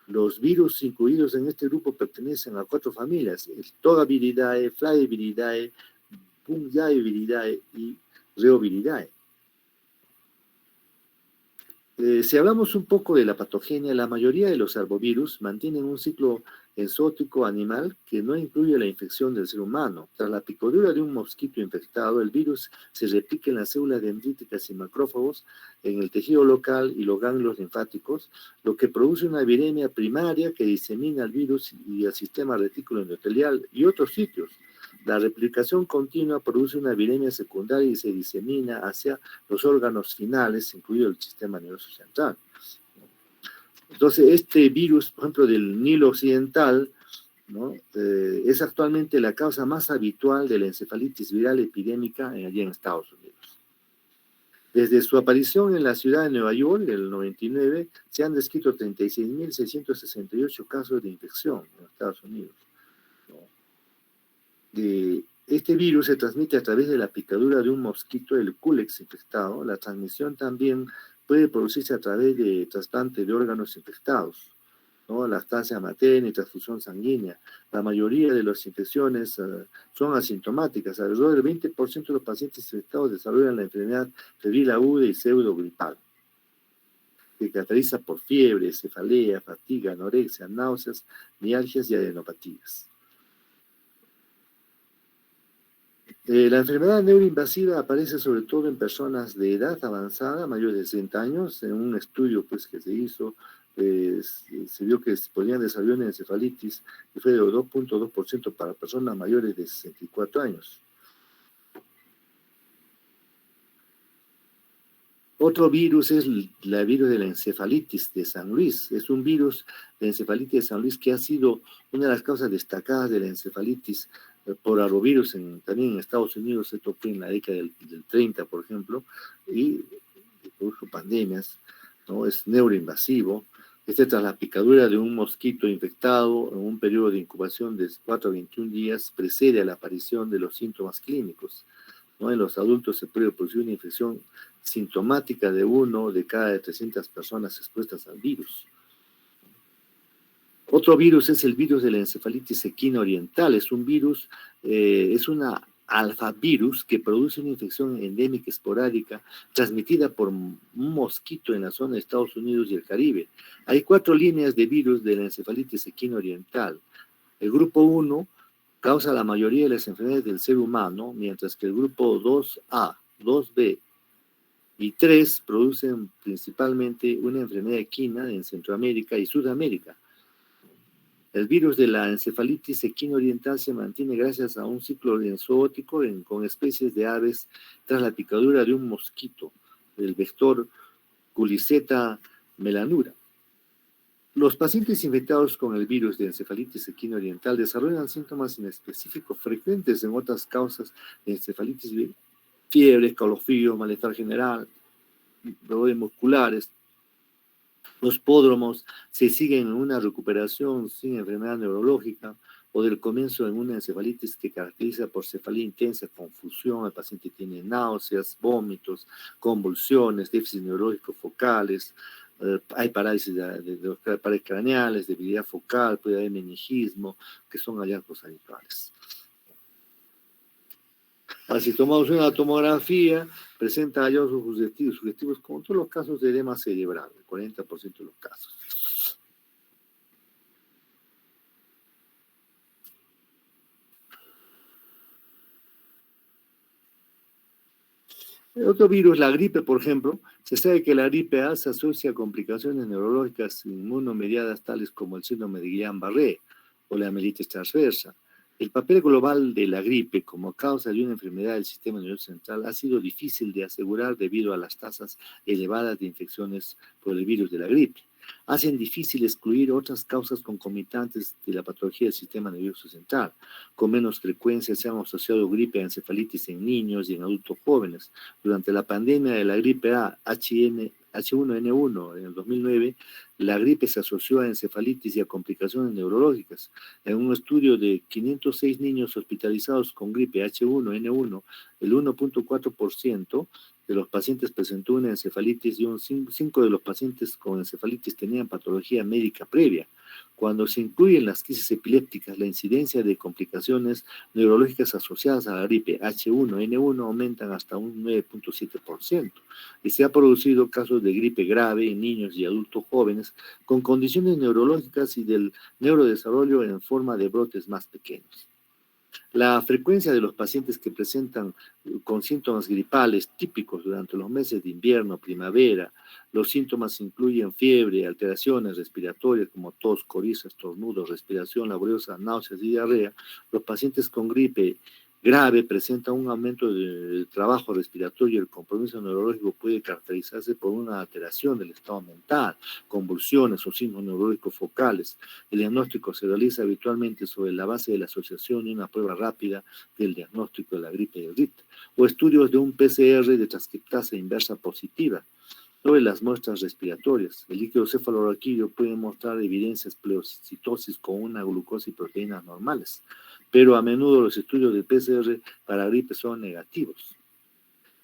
Los virus incluidos en este grupo pertenecen a 4 familias: el Togaviridae, Flaviviridae, Bungiaviridae y Reoviridae. Si hablamos un poco de la patogenia, la mayoría de los arbovirus mantienen un ciclo exótico animal que no incluye la infección del ser humano. Tras la picadura de un mosquito infectado, el virus se replica en las células dendríticas y macrófagos, en el tejido local y los ganglios linfáticos, lo que produce una viremia primaria que disemina el virus y el sistema retículo endotelial y otros sitios. La replicación continua produce una viremia secundaria y se disemina hacia los órganos finales, incluido el sistema nervioso central. Entonces, este virus, por ejemplo, del Nilo Occidental, ¿no? Es actualmente la causa más habitual de la encefalitis viral epidémica allí en Estados Unidos. Desde su aparición en la ciudad de Nueva York, en el 99, se han descrito 36.668 casos de infección en Estados Unidos, ¿no? Este virus se transmite a través de la picadura de un mosquito, el Culex infectado. La transmisión también puede producirse a través de trasplante de órganos infectados, ¿no? Lactancia materna y transfusión sanguínea. La mayoría de las infecciones son asintomáticas. Alrededor del 20% de los pacientes infectados desarrollan la enfermedad febril aguda y pseudogripal, que caracteriza por fiebre, cefalea, fatiga, anorexia, náuseas, mialgias y adenopatías. La enfermedad neuroinvasiva aparece sobre todo en personas de edad avanzada, mayores de 60 años. En un estudio pues, que se hizo, se vio que podían desarrollar una encefalitis que fue de 2.2% para personas mayores de 64 años. Otro virus es el virus de la encefalitis de San Luis. Es un virus de encefalitis de San Luis que ha sido una de las causas destacadas de la encefalitis por arbovirus también en Estados Unidos. Esto fue en la década del 30, por ejemplo, y produjo pandemias, ¿no? Es neuroinvasivo. Tras la picadura de un mosquito infectado en un periodo de incubación de 4 a 21 días, precede a la aparición de los síntomas clínicos, ¿no? En los adultos se puede producir una infección sintomática de 1 de cada 300 personas expuestas al virus. Otro virus es el virus de la encefalitis equina oriental. Es un virus, es una alfavirus que produce una infección endémica esporádica transmitida por un mosquito en la zona de Estados Unidos y el Caribe. Hay 4 líneas de virus de la encefalitis equina oriental. El grupo 1 causa la mayoría de las enfermedades del ser humano, mientras que el grupo 2A, 2B y 3 producen principalmente una enfermedad equina en Centroamérica y Sudamérica. El virus de la encefalitis equina oriental se mantiene gracias a un ciclo zoótico con especies de aves tras la picadura de un mosquito, del vector Culiceta melanura. Los pacientes infectados con el virus de encefalitis equina oriental desarrollan síntomas inespecíficos frecuentes en otras causas de encefalitis, fiebre, escalofrío, malestar general, dolores musculares. Los pródromos se siguen en una recuperación sin enfermedad neurológica o del comienzo en una encefalitis que caracteriza por cefalea intensa, confusión, el paciente tiene náuseas, vómitos, convulsiones, déficits neurológicos focales, hay parálisis de los pares craneales, debilidad focal, puede haber meningismo, que son hallazgos habituales. Ahora, si tomamos una tomografía, presenta hallazgos sugestivos como todos los casos de edema cerebral, el 40% de los casos. El otro virus, la gripe, por ejemplo, se sabe que la gripe A se asocia a complicaciones neurológicas inmunomediadas tales como el síndrome de Guillain-Barré o la mielitis transversa. El papel global de la gripe como causa de una enfermedad del sistema nervioso central ha sido difícil de asegurar debido a las tasas elevadas de infecciones por el virus de la gripe. Hacen difícil excluir otras causas concomitantes de la patología del sistema nervioso central. Con menos frecuencia se han asociado gripe a encefalitis en niños y en adultos jóvenes. Durante la pandemia de la gripe A H1N1 en el 2009, la gripe se asoció a encefalitis y a complicaciones neurológicas. En un estudio de 506 niños hospitalizados con gripe H1N1, el 1.4% de los pacientes presentó una encefalitis y 5 de los pacientes con encefalitis tenían patología médica previa. Cuando se incluyen las crisis epilépticas, la incidencia de complicaciones neurológicas asociadas a la gripe H1N1 aumentan hasta un 9.7%. Y se ha producido casos de gripe grave en niños y adultos jóvenes con condiciones neurológicas y del neurodesarrollo en forma de brotes más pequeños. La frecuencia de los pacientes que presentan con síntomas gripales típicos durante los meses de invierno, primavera, los síntomas incluyen fiebre, alteraciones respiratorias como tos, coriza, estornudos, respiración laboriosa, náuseas y diarrea. Los pacientes con gripe grave presentan un aumento del trabajo respiratorio y el compromiso neurológico puede caracterizarse por una alteración del estado mental, convulsiones o signos neurológicos focales. El diagnóstico se realiza habitualmente sobre la base de la asociación y una prueba rápida del diagnóstico de la gripe de RIT o estudios de un PCR de transcriptasa inversa positiva sobre las muestras respiratorias. El líquido cefalorraquídeo puede mostrar evidencias de pleocitosis con una glucosa y proteínas normales, pero a menudo los estudios de PCR para gripe son negativos.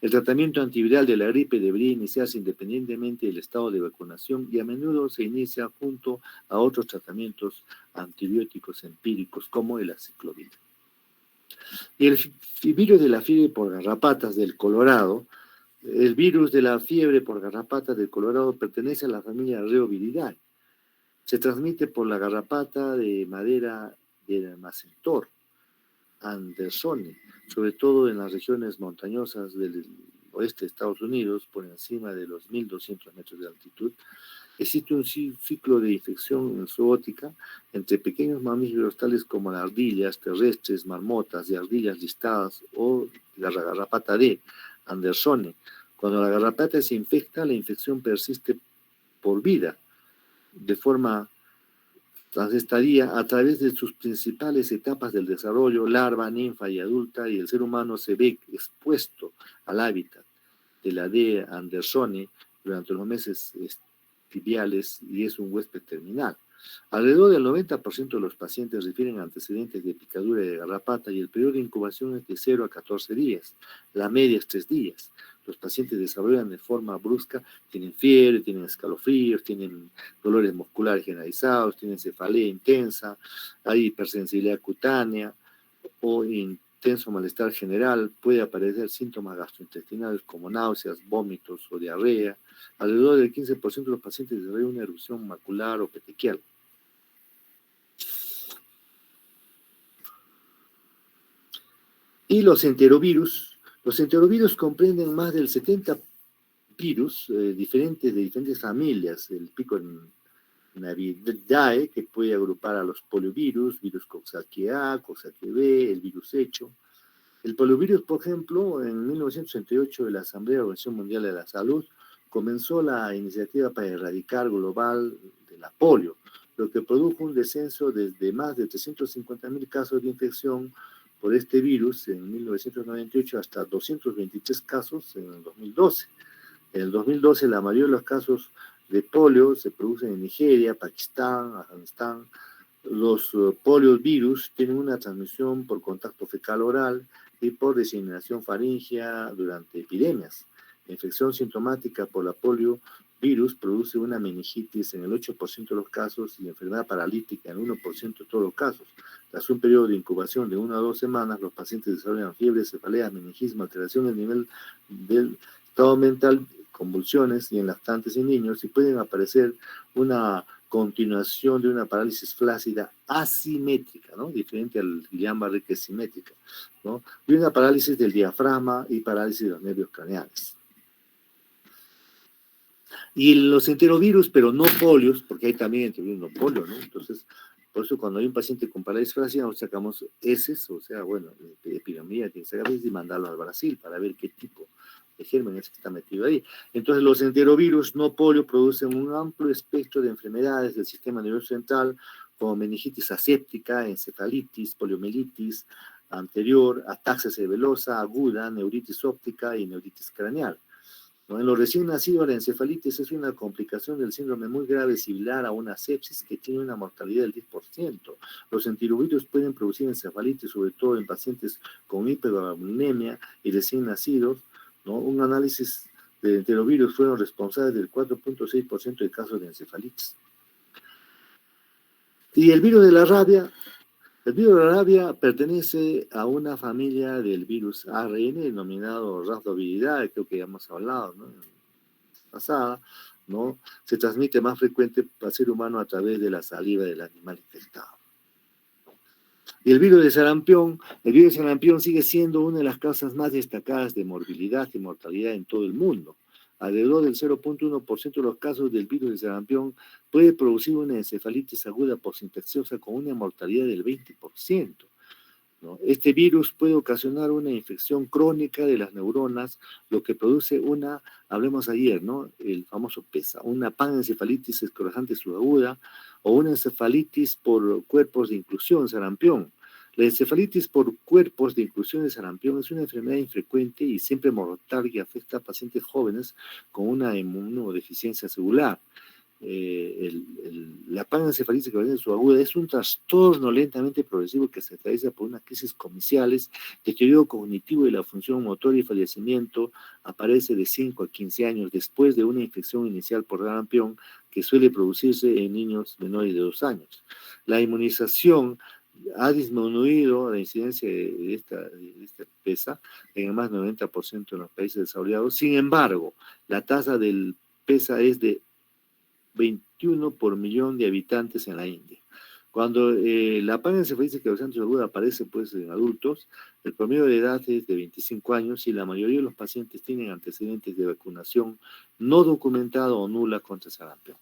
El tratamiento antiviral de la gripe debería iniciarse independientemente del estado de vacunación y a menudo se inicia junto a otros tratamientos antibióticos empíricos como el aciclovir. Y el virus de la fiebre por garrapatas del Colorado, el virus de la fiebre por garrapatas del Colorado pertenece a la familia Reoviridae. Se transmite por la garrapata de madera del Macentor andersoni, sobre todo en las regiones montañosas del oeste de Estados Unidos, por encima de los 1.200 metros de altitud. Existe un ciclo de infección zoótica entre pequeños mamíferos tales como las ardillas terrestres, marmotas y ardillas listadas o la garrapata D, andersoni. Cuando la garrapata se infecta, la infección persiste por vida, de forma estaría a través de sus principales etapas del desarrollo, larva, ninfa y adulta, y el ser humano se ve expuesto al hábitat de la D. andersoni durante los meses tibiales y es un huésped terminal. Alrededor del 90% de los pacientes refieren antecedentes de picadura de garrapata y el periodo de incubación es de 0 a 14 días. La media es 3 días. Los pacientes desarrollan de forma brusca, tienen fiebre, tienen escalofríos, tienen dolores musculares generalizados, tienen cefalea intensa, hay hipersensibilidad cutánea o intenso malestar general, puede aparecer síntomas gastrointestinales como náuseas, vómitos o diarrea. Alrededor del 15% de los pacientes desarrollan una erupción macular o petequial. Y los enterovirus comprenden más del 70 virus diferentes de diferentes familias. El Picornavidae, que puede agrupar a los poliovirus, virus Coxsackie A, Coxsackie B, el virus hecho. El poliovirus, por ejemplo, en 1968 de la Asamblea de la Organización Mundial de la Salud comenzó la iniciativa para erradicar global de la polio, lo que produjo un descenso desde más de 350.000 casos de infección por este virus en 1998 hasta 223 casos en el 2012. En el 2012 la mayoría de los casos de polio se producen en Nigeria, Pakistán, Afganistán. Los poliovirus tienen una transmisión por contacto fecal-oral y por diseminación faríngea durante epidemias. La infección sintomática por la poliovirus produce una meningitis en el 8% de los casos y enfermedad paralítica en el 1% de todos los casos. Tras un periodo de incubación de 1 a 2 semanas, los pacientes desarrollan fiebre, cefalea, meningismo, alteración del nivel del estado mental, convulsiones y en lactantes y niños, y pueden aparecer una continuación de una parálisis flácida asimétrica, ¿no? Diferente al Guillain-Barré, que es simétrica, ¿no? Y una parálisis del diafragma y parálisis de los nervios craneales. Y los enterovirus, pero no polios, porque hay también enterovirus no polio, ¿no? Entonces, por eso cuando hay un paciente con parálisis flácida, nos sacamos heces, o sea, bueno, epidemia, tiene que sacar heces y mandarlo al Brasil para ver qué tipo de germen es que está metido ahí. Entonces, los enterovirus no polio producen un amplio espectro de enfermedades del sistema nervioso central, como meningitis aséptica, encefalitis, poliomielitis anterior, ataxia cerebelosa aguda, neuritis óptica y neuritis craneal. ¿No? En los recién nacidos, la encefalitis es una complicación del síndrome muy grave similar a una sepsis que tiene una mortalidad del 10%. Los enterovirus pueden producir encefalitis, sobre todo en pacientes con hiperaminemia y recién nacidos, ¿no? Un análisis de enterovirus fueron responsables del 4.6% de casos de encefalitis. Y el virus de la rabia pertenece a una familia del virus ARN denominado rhabdoviridad, creo que ya hemos hablado, ¿no? Pasada, ¿no? Se transmite más frecuente al ser humano a través de la saliva del animal infectado. Y el virus de sarampión sigue siendo una de las causas más destacadas de morbilidad y mortalidad en todo el mundo. Alrededor del 0.1% de los casos del virus de sarampión puede producir una encefalitis aguda postinfecciosa con una mortalidad del 20%. ¿No? Este virus puede ocasionar una infección crónica de las neuronas, lo que produce hablemos ayer, ¿no? El famoso PESA, una panencefalitis esclerosante subaguda o una encefalitis por cuerpos de inclusión, sarampión. La encefalitis por cuerpos de inclusión de sarampión es una enfermedad infrecuente y siempre mortal que afecta a pacientes jóvenes con una inmunodeficiencia celular. La panencefalitis subaguda es un trastorno lentamente progresivo que se atraviesa por unas crisis comiciales, deterioro cognitivo de la función motora y fallecimiento. Aparece de 5 a 15 años después de una infección inicial por sarampión que suele producirse en niños menores de 2 años. La inmunización ha disminuido la incidencia de esta PESA en más del 90% en los países desarrollados. Sin embargo, la tasa del PESA es de 21 por millón de habitantes en la India. Cuando la panencefalitis esclerosante subaguda aparece pues, en adultos, el promedio de edad es de 25 años y la mayoría de los pacientes tienen antecedentes de vacunación no documentada o nula contra sarampión.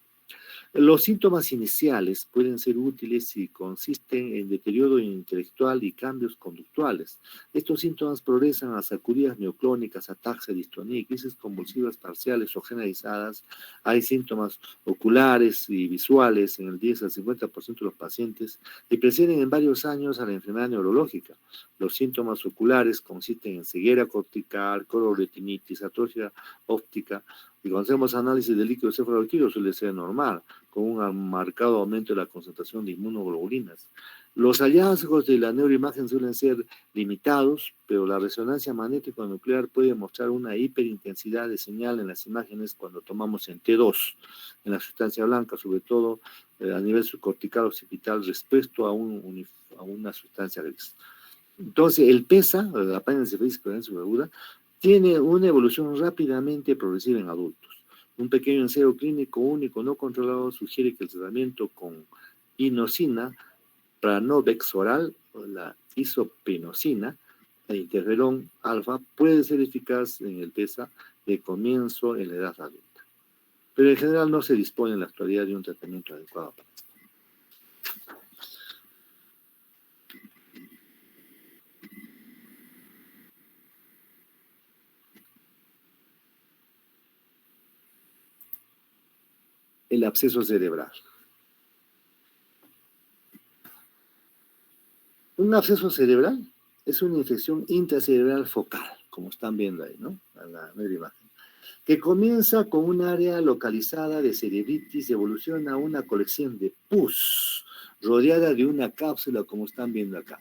Los síntomas iniciales pueden ser útiles si consisten en deterioro intelectual y cambios conductuales. Estos síntomas progresan a sacudidas neoclónicas, ataxia, distonía y crisis convulsivas parciales o generalizadas. Hay síntomas oculares y visuales en el 10 al 50% de los pacientes y preceden en varios años a la enfermedad neurológica. Los síntomas oculares consisten en ceguera cortical, coloretinitis, atrofia óptica. Y cuando hacemos análisis de líquido cefalorraquídeo suele ser normal, con un marcado aumento de la concentración de inmunoglobulinas. Los hallazgos de la neuroimagen suelen ser limitados, pero la resonancia magnética nuclear puede mostrar una hiperintensidad de señal en las imágenes cuando tomamos en T2, en la sustancia blanca, sobre todo a nivel subcortical occipital respecto a una sustancia gris. Entonces, el PESA, la panencefalitis esclerosante subaguda, tiene una evolución rápidamente progresiva en adultos. Un pequeño ensayo clínico único no controlado sugiere que el tratamiento con inosina, Pranovex oral, o la isopenosina, e interferón alfa, puede ser eficaz en el PESA de comienzo en la edad adulta. Pero en general no se dispone en la actualidad de un tratamiento adecuado para esto. el absceso cerebral. Un absceso cerebral es una infección intracerebral focal, como están viendo ahí, ¿no? A la media imagen, que comienza con un área localizada de cerebritis y evoluciona a una colección de pus rodeada de una cápsula, como están viendo acá,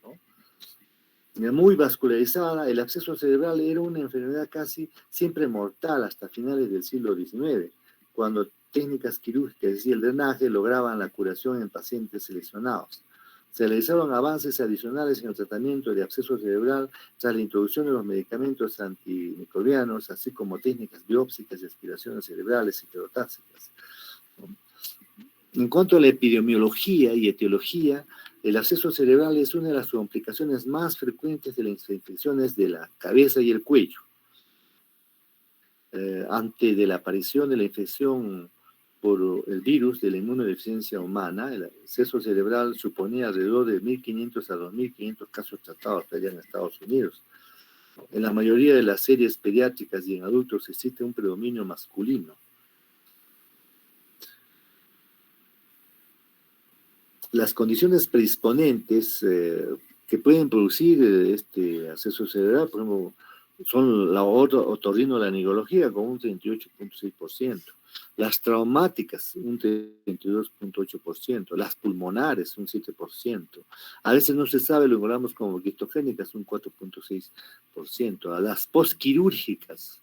¿no? Muy vascularizada, el absceso cerebral era una enfermedad casi siempre mortal hasta finales del siglo XIX, cuando técnicas quirúrgicas, es decir, el drenaje, lograban la curación en pacientes seleccionados. Se realizaron avances adicionales en el tratamiento de absceso cerebral tras la introducción de los medicamentos antimicrobianos, así como técnicas biópsicas y aspiraciones cerebrales y heterotáxicas. En cuanto a la epidemiología y etiología, el absceso cerebral es una de las complicaciones más frecuentes de las infecciones de la cabeza y el cuello. Antes de la aparición de la infección por el virus de la inmunodeficiencia humana, el absceso cerebral suponía alrededor de 1.500 a 2.500 casos tratados allá en Estados Unidos. En la mayoría de las series pediátricas y en adultos existe un predominio masculino. Las condiciones predisponentes que pueden producir este absceso cerebral, por ejemplo, son la otorrinolaringología con un 38.6%, las traumáticas un 32.8%, las pulmonares un 7%, a veces no se sabe, lo encontramos como quistogénicas un 4.6%, a las postquirúrgicas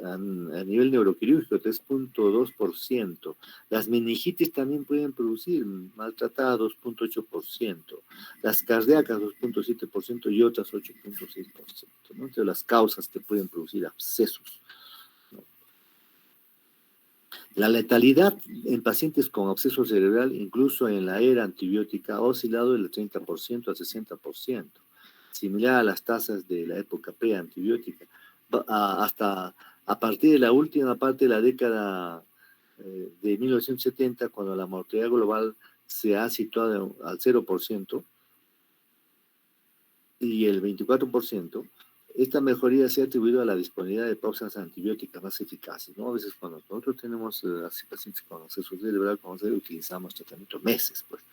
a nivel neuroquirúrgico 3.2%. Las meningitis también pueden producir maltratadas 2.8%, las cardíacas 2.7% y otras 8.6%, ¿no? Entre las causas que pueden producir abscesos, ¿no? La letalidad en pacientes con absceso cerebral, incluso en la era antibiótica, ha oscilado del 30% al 60%, similar a las tasas de la época pre-antibiótica, hasta a partir de la última parte de la década de 1970, cuando la mortalidad global se ha situado al 0% y el 24%, esta mejoría se ha atribuido a la disponibilidad de pausas antibióticas más eficaces, ¿no? A veces cuando nosotros tenemos pacientes con absceso cerebral, utilizamos tratamiento meses, pues.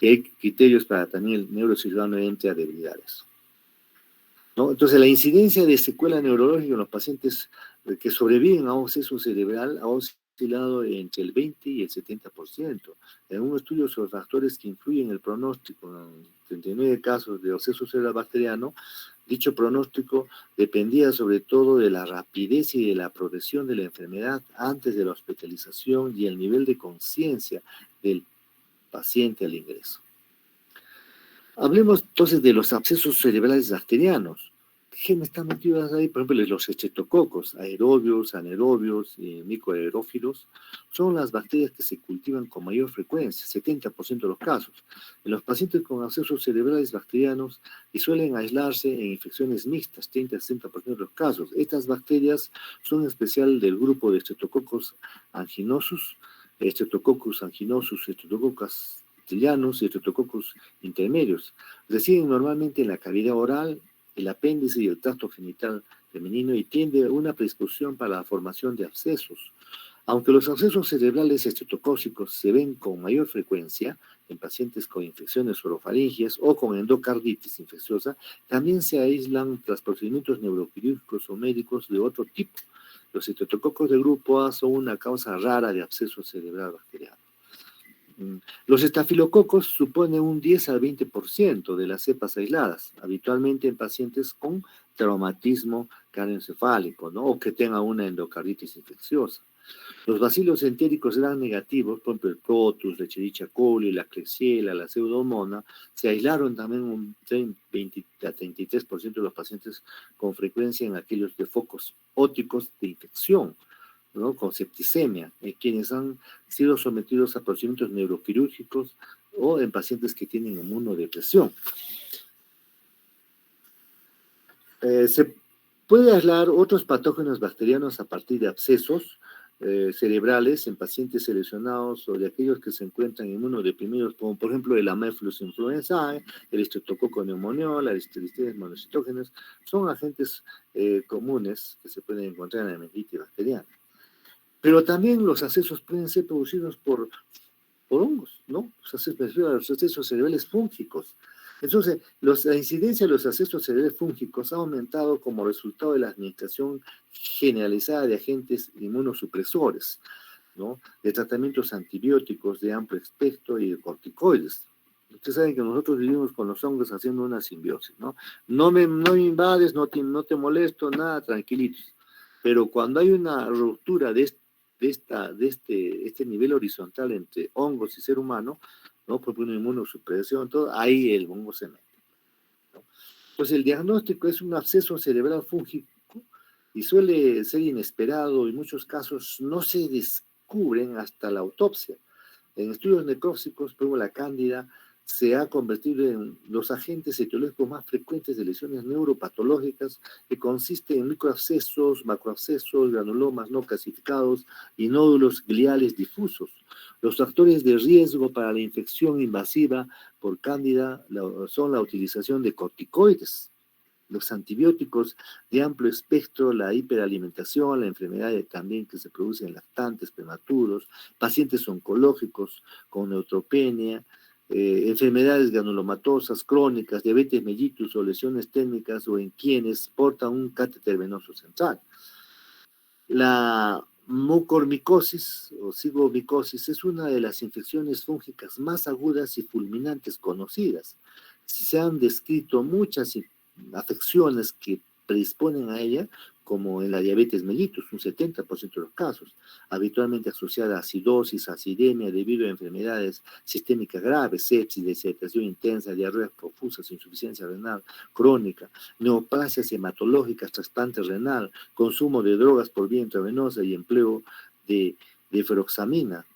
Y hay criterios para también el neurocirujano entre a debilitar eso, ¿no? Entonces, la incidencia de secuela neurológica en los pacientes que sobreviven a absceso cerebral ha oscilado entre el 20 y el 70%. En un estudio sobre factores que influyen en el pronóstico, en 39 casos de absceso cerebral bacteriano, dicho pronóstico dependía sobre todo de la rapidez y de la progresión de la enfermedad antes de la hospitalización y el nivel de conciencia del paciente al ingreso. Hablemos entonces de los abscesos cerebrales bacterianos. ¿Qué genes están metidos ahí? Por ejemplo, los estreptococos, aerobios, anaerobios y micoaerófilos, son las bacterias que se cultivan con mayor frecuencia, 70% de los casos. En los pacientes con abscesos cerebrales bacterianos y suelen aislarse en infecciones mixtas, 30-60% de los casos. Estas bacterias son en especial del grupo de Streptococcus anginosus, Streptococcus anginosus, Streptococcus trillanos y Streptococcus intermedios. Residen normalmente en la cavidad oral, el apéndice y el tracto genital femenino y tiende a una predisposición para la formación de abscesos. Aunque los abscesos cerebrales estreptocócicos se ven con mayor frecuencia en pacientes con infecciones orofaringias o con endocarditis infecciosa, también se aíslan tras procedimientos neuroquirúrgicos o médicos de otro tipo. Los estreptococos del grupo A son una causa rara de absceso cerebral bacteriano. Los estafilococos suponen un 10 al 20% de las cepas aisladas, habitualmente en pacientes con traumatismo craneoencefálico, ¿no? O que tengan una endocarditis infecciosa. Los bacilos entéricos eran negativos, por ejemplo, el Protus, la Escherichia coli, la Klebsiella, la Pseudomonas, se aislaron también un 20 a 33% de los pacientes con frecuencia en aquellos de focos ópticos de infección, ¿no? Con septicemia, quienes han sido sometidos a procedimientos neuroquirúrgicos o en pacientes que tienen inmunodepresión. Se puede aislar otros patógenos bacterianos a partir de abscesos cerebrales en pacientes seleccionados o de aquellos que se encuentran inmunodeprimidos, como por ejemplo el Haemophilus influenzae, el Streptococcus pneumoniae, las Listeria monocitógenas, son agentes comunes que se pueden encontrar en la meningitis bacteriana. Pero también los accesos pueden ser producidos por hongos, ¿no? Me refiero a los accesos cerebrales fúngicos. Entonces, la incidencia de los accesos cerebrales fúngicos ha aumentado como resultado de la administración generalizada de agentes inmunosupresores, ¿no? De tratamientos antibióticos de amplio espectro y de corticoides. Ustedes saben que nosotros vivimos con los hongos haciendo una simbiosis, ¿no? No me invades, no te molesto, nada, tranquilitos. Pero cuando hay una ruptura este nivel horizontal entre hongos y ser humano, ¿no? Por una inmunosupresión, todo, ahí el hongo se mete, ¿no? Entonces, el diagnóstico es un absceso cerebral fúngico y suele ser inesperado, y en muchos casos no se descubren hasta la autopsia. En estudios necrópsicos, por ejemplo, la cándida se ha convertido en los agentes etiológicos más frecuentes de lesiones neuropatológicas, que consisten en microabscesos, macroabscesos, granulomas no clasificados y nódulos gliales difusos. Los factores de riesgo para la infección invasiva por cándida son la utilización de corticoides, los antibióticos de amplio espectro, la hiperalimentación, la enfermedad también que se produce en lactantes prematuros, pacientes oncológicos con neutropenia, enfermedades granulomatosas crónicas, diabetes mellitus o lesiones técnicas, o en quienes portan un catéter venoso central. La mucormicosis o cigomicosis es una de las infecciones fúngicas más agudas y fulminantes conocidas. Se han descrito muchas afecciones que predisponen a ella, como en la diabetes mellitus, un 70% de los casos, habitualmente asociada a acidosis, acidemia, debido a enfermedades sistémicas graves, sepsis, deshidratación intensa, diarreas profusas, insuficiencia renal crónica, neoplasias hematológicas, trasplante renal, consumo de drogas por vía intravenosa y empleo de feroxamina.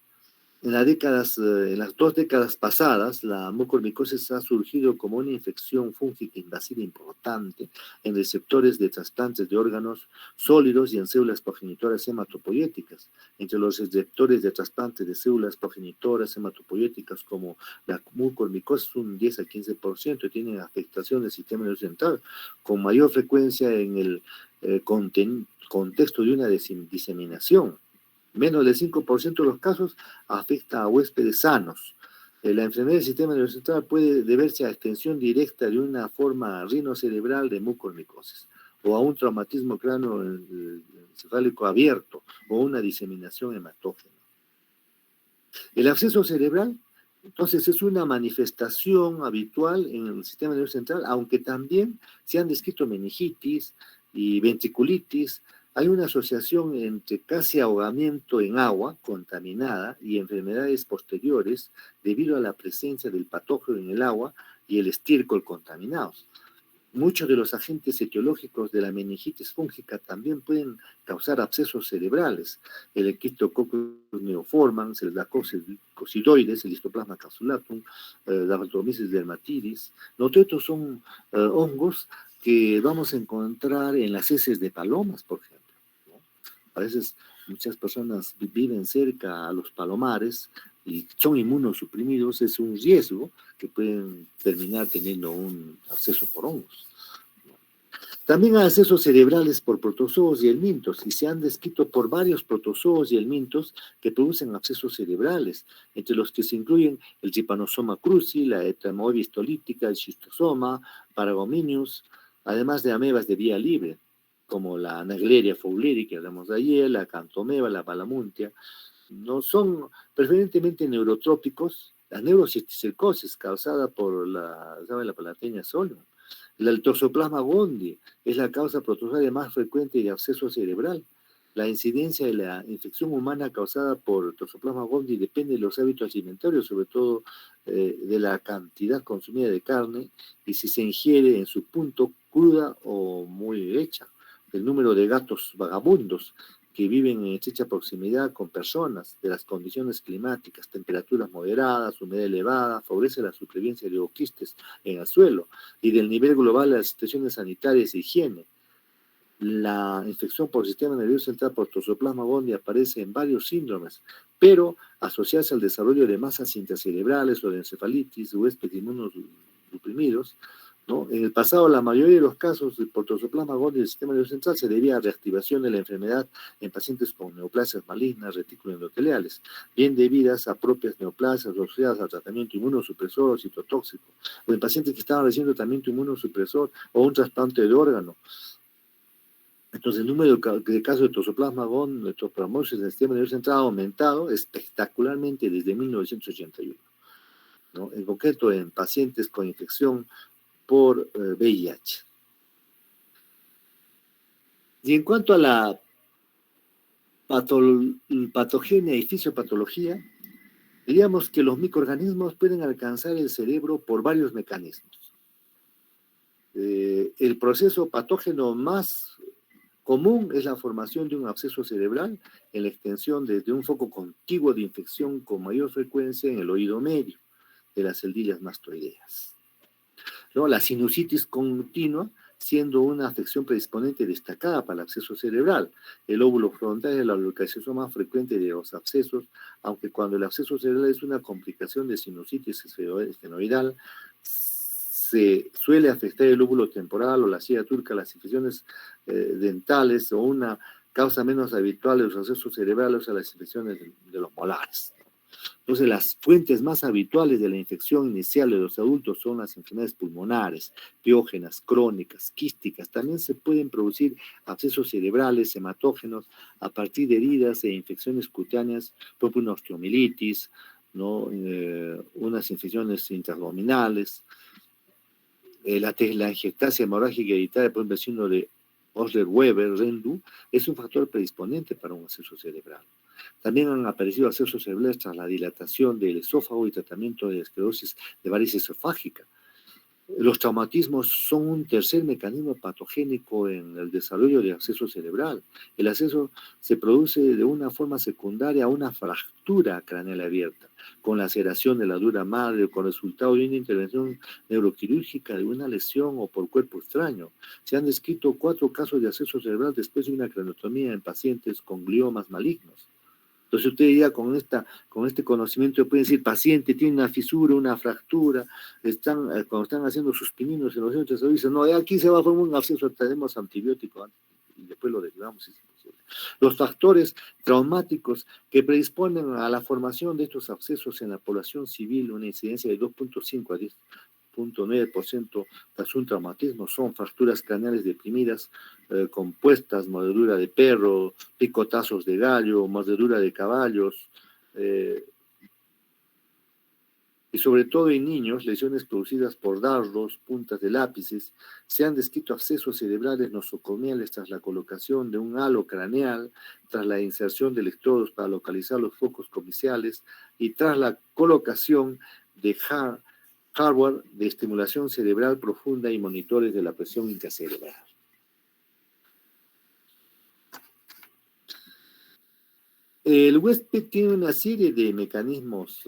En las 2 décadas pasadas, la mucormicosis ha surgido como una infección fúngica invasiva importante en receptores de trasplantes de órganos sólidos y en células progenitoras hematopoyéticas. Entre los receptores de trasplante de células progenitoras hematopoyéticas, como la mucormicosis, un 10 al 15% tienen afectación del sistema nervioso central, con mayor frecuencia en el contexto de una diseminación. Menos del 5% de los casos afecta a huéspedes sanos. La enfermedad del sistema nervioso central puede deberse a extensión directa de una forma rinocerebral de mucormicosis, o a un traumatismo craneoencefálico abierto, o una diseminación hematógena. El absceso cerebral, entonces, es una manifestación habitual en el sistema nervioso central, aunque también se han descrito meningitis y ventriculitis. Hay una asociación entre casi ahogamiento en agua contaminada y enfermedades posteriores debido a la presencia del patógeno en el agua y el estiércol contaminados. Muchos de los agentes etiológicos de la meningitis fúngica también pueden causar abscesos cerebrales. El Equinococcus neoformans, el Lactococcidoides, el Histoplasma capsulatum, la Vancomyces dermatitis. Los otros son hongos que vamos a encontrar en las heces de palomas, por ejemplo, ¿no? A veces muchas personas viven cerca a los palomares y son inmunosuprimidos, es un riesgo que pueden terminar teniendo un absceso por hongos. También hay accesos cerebrales por protozoos y helmintos, y se han descrito por varios protozoos y helmintos que producen abscesos cerebrales, entre los que se incluyen el Trypanosoma cruzi, la Ectremoebis tolítica, el Schistosoma, Paragominius, además de amebas de vía libre, como la Naegleria fowleri, que hablamos de ayer, la Cantomeba, la Balamuntia. No son preferentemente neurotrópicos. La neurocisticercosis causada por la Palateña solium. El Toxoplasma gondii es la causa protozoaria más frecuente de absceso cerebral. La incidencia de la infección humana causada por Toxoplasma gondii depende de los hábitos alimentarios, sobre todo de la cantidad consumida de carne y si se ingiere en su punto cruda o muy hecha. El número de gatos vagabundos que viven en estrecha proximidad con personas, de las condiciones climáticas, temperaturas moderadas, humedad elevada, favorece la supervivencia de oquistes en el suelo, y del nivel global de las situaciones sanitarias e higiene. La infección por sistema nervioso central por Toxoplasma gondii aparece en varios síndromes, pero asociarse al desarrollo de masas intracerebrales o de encefalitis, huéspedes inmunosuprimidos, ¿no? En el pasado, la mayoría de los casos de Toxoplasma gondii del sistema nervioso central se debía a reactivación de la enfermedad en pacientes con neoplasias malignas, retículos endoteliales, bien debidas a propias neoplasias asociadas al tratamiento inmunosupresor o citotóxico, o en pacientes que estaban recibiendo tratamiento inmunosupresor o un trasplante de órgano. Entonces, el número de casos de Toxoplasma gondii, de toxoplasmosis en el sistema nervioso central ha aumentado espectacularmente desde 1981, ¿no? En concreto, en pacientes con infección por VIH. Y en cuanto a la patogenia y fisiopatología, diríamos que los microorganismos pueden alcanzar el cerebro por varios mecanismos. El proceso patógeno más común es la formación de un absceso cerebral en la extensión desde un foco contiguo de infección con mayor frecuencia en el oído medio de las celdillas mastoideas, ¿no? La sinusitis continua, siendo una afección predisponente destacada para el absceso cerebral. El lóbulo frontal es la localización más frecuente de los abscesos, aunque cuando el absceso cerebral es una complicación de sinusitis esfenoidal, se suele afectar el lóbulo temporal o la silla turca, las infecciones dentales o una causa menos habitual de los abscesos cerebrales a las infecciones de los molares. Entonces, las fuentes más habituales de la infección inicial de los adultos son las enfermedades pulmonares, piógenas, crónicas, quísticas. También se pueden producir abscesos cerebrales, hematógenos, a partir de heridas e infecciones cutáneas, por ejemplo, una osteomielitis, ¿no? Unas infecciones intraabdominales. La telangiectasia hemorrágica hereditaria, por ejemplo, el signo de Osler-Weber-Rendu, es un factor predisponente para un absceso cerebral. También han aparecido abscesos cerebrales tras la dilatación del esófago y tratamiento de esclerosis de varices esofágica. Los traumatismos son un tercer mecanismo patogénico en el desarrollo del absceso cerebral. El absceso se produce de una forma secundaria a una fractura craneal abierta, con laceración de la dura madre o con resultado de una intervención neuroquirúrgica, de una lesión o por cuerpo extraño. Se han descrito 4 casos de absceso cerebral después de una craneotomía en pacientes con gliomas malignos. Entonces usted ya con este conocimiento puede decir, paciente tiene una fisura, una fractura, cuando están haciendo sus pininos en los centros de salud, dicen, no, aquí se va a formar un absceso, tenemos antibiótico y después lo derivamos si es imposible. Los factores traumáticos que predisponen a la formación de estos abscesos en la población civil, una incidencia de 2.5 a 10.9% tras un traumatismo, son fracturas craneales deprimidas, compuestas, mordedura de perro, picotazos de gallo, mordedura de caballos, y sobre todo en niños, lesiones producidas por dardos, puntas de lápices. Se han descrito abscesos cerebrales nosocomiales tras la colocación de un halo craneal, tras la inserción de electrodos para localizar los focos comiciales y tras la colocación de hardware de estimulación cerebral profunda y monitores de la presión intracerebral. El huésped tiene una serie de mecanismos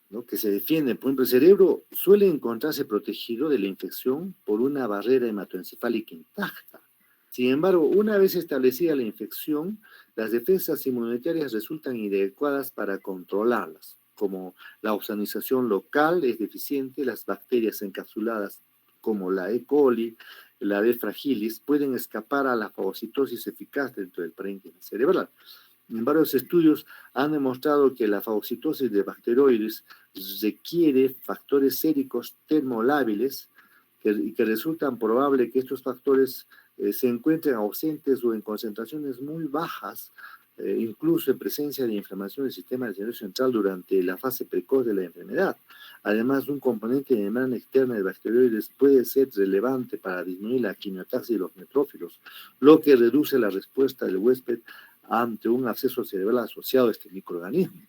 ¿no? que se defienden. Por ejemplo, el cerebro suele encontrarse protegido de la infección por una barrera hematoencefálica intacta. Sin embargo, una vez establecida la infección, las defensas inmunitarias resultan inadecuadas para controlarlas, como la ozonización local es deficiente, las bacterias encapsuladas como la E. coli, la B. fragilis, pueden escapar a la fagocitosis eficaz dentro del parénquima cerebral. En varios estudios han demostrado que la fagocitosis de bacteroides requiere factores séricos termolábiles y que resultan probable que estos factores se encuentren ausentes o en concentraciones muy bajas, incluso en presencia de inflamación del sistema nervioso central durante la fase precoz de la enfermedad. Además, un componente de membrana externa de bacteroides puede ser relevante para disminuir la quimiotaxis de los neutrófilos, lo que reduce la respuesta del huésped ante un absceso cerebral asociado a este microorganismo.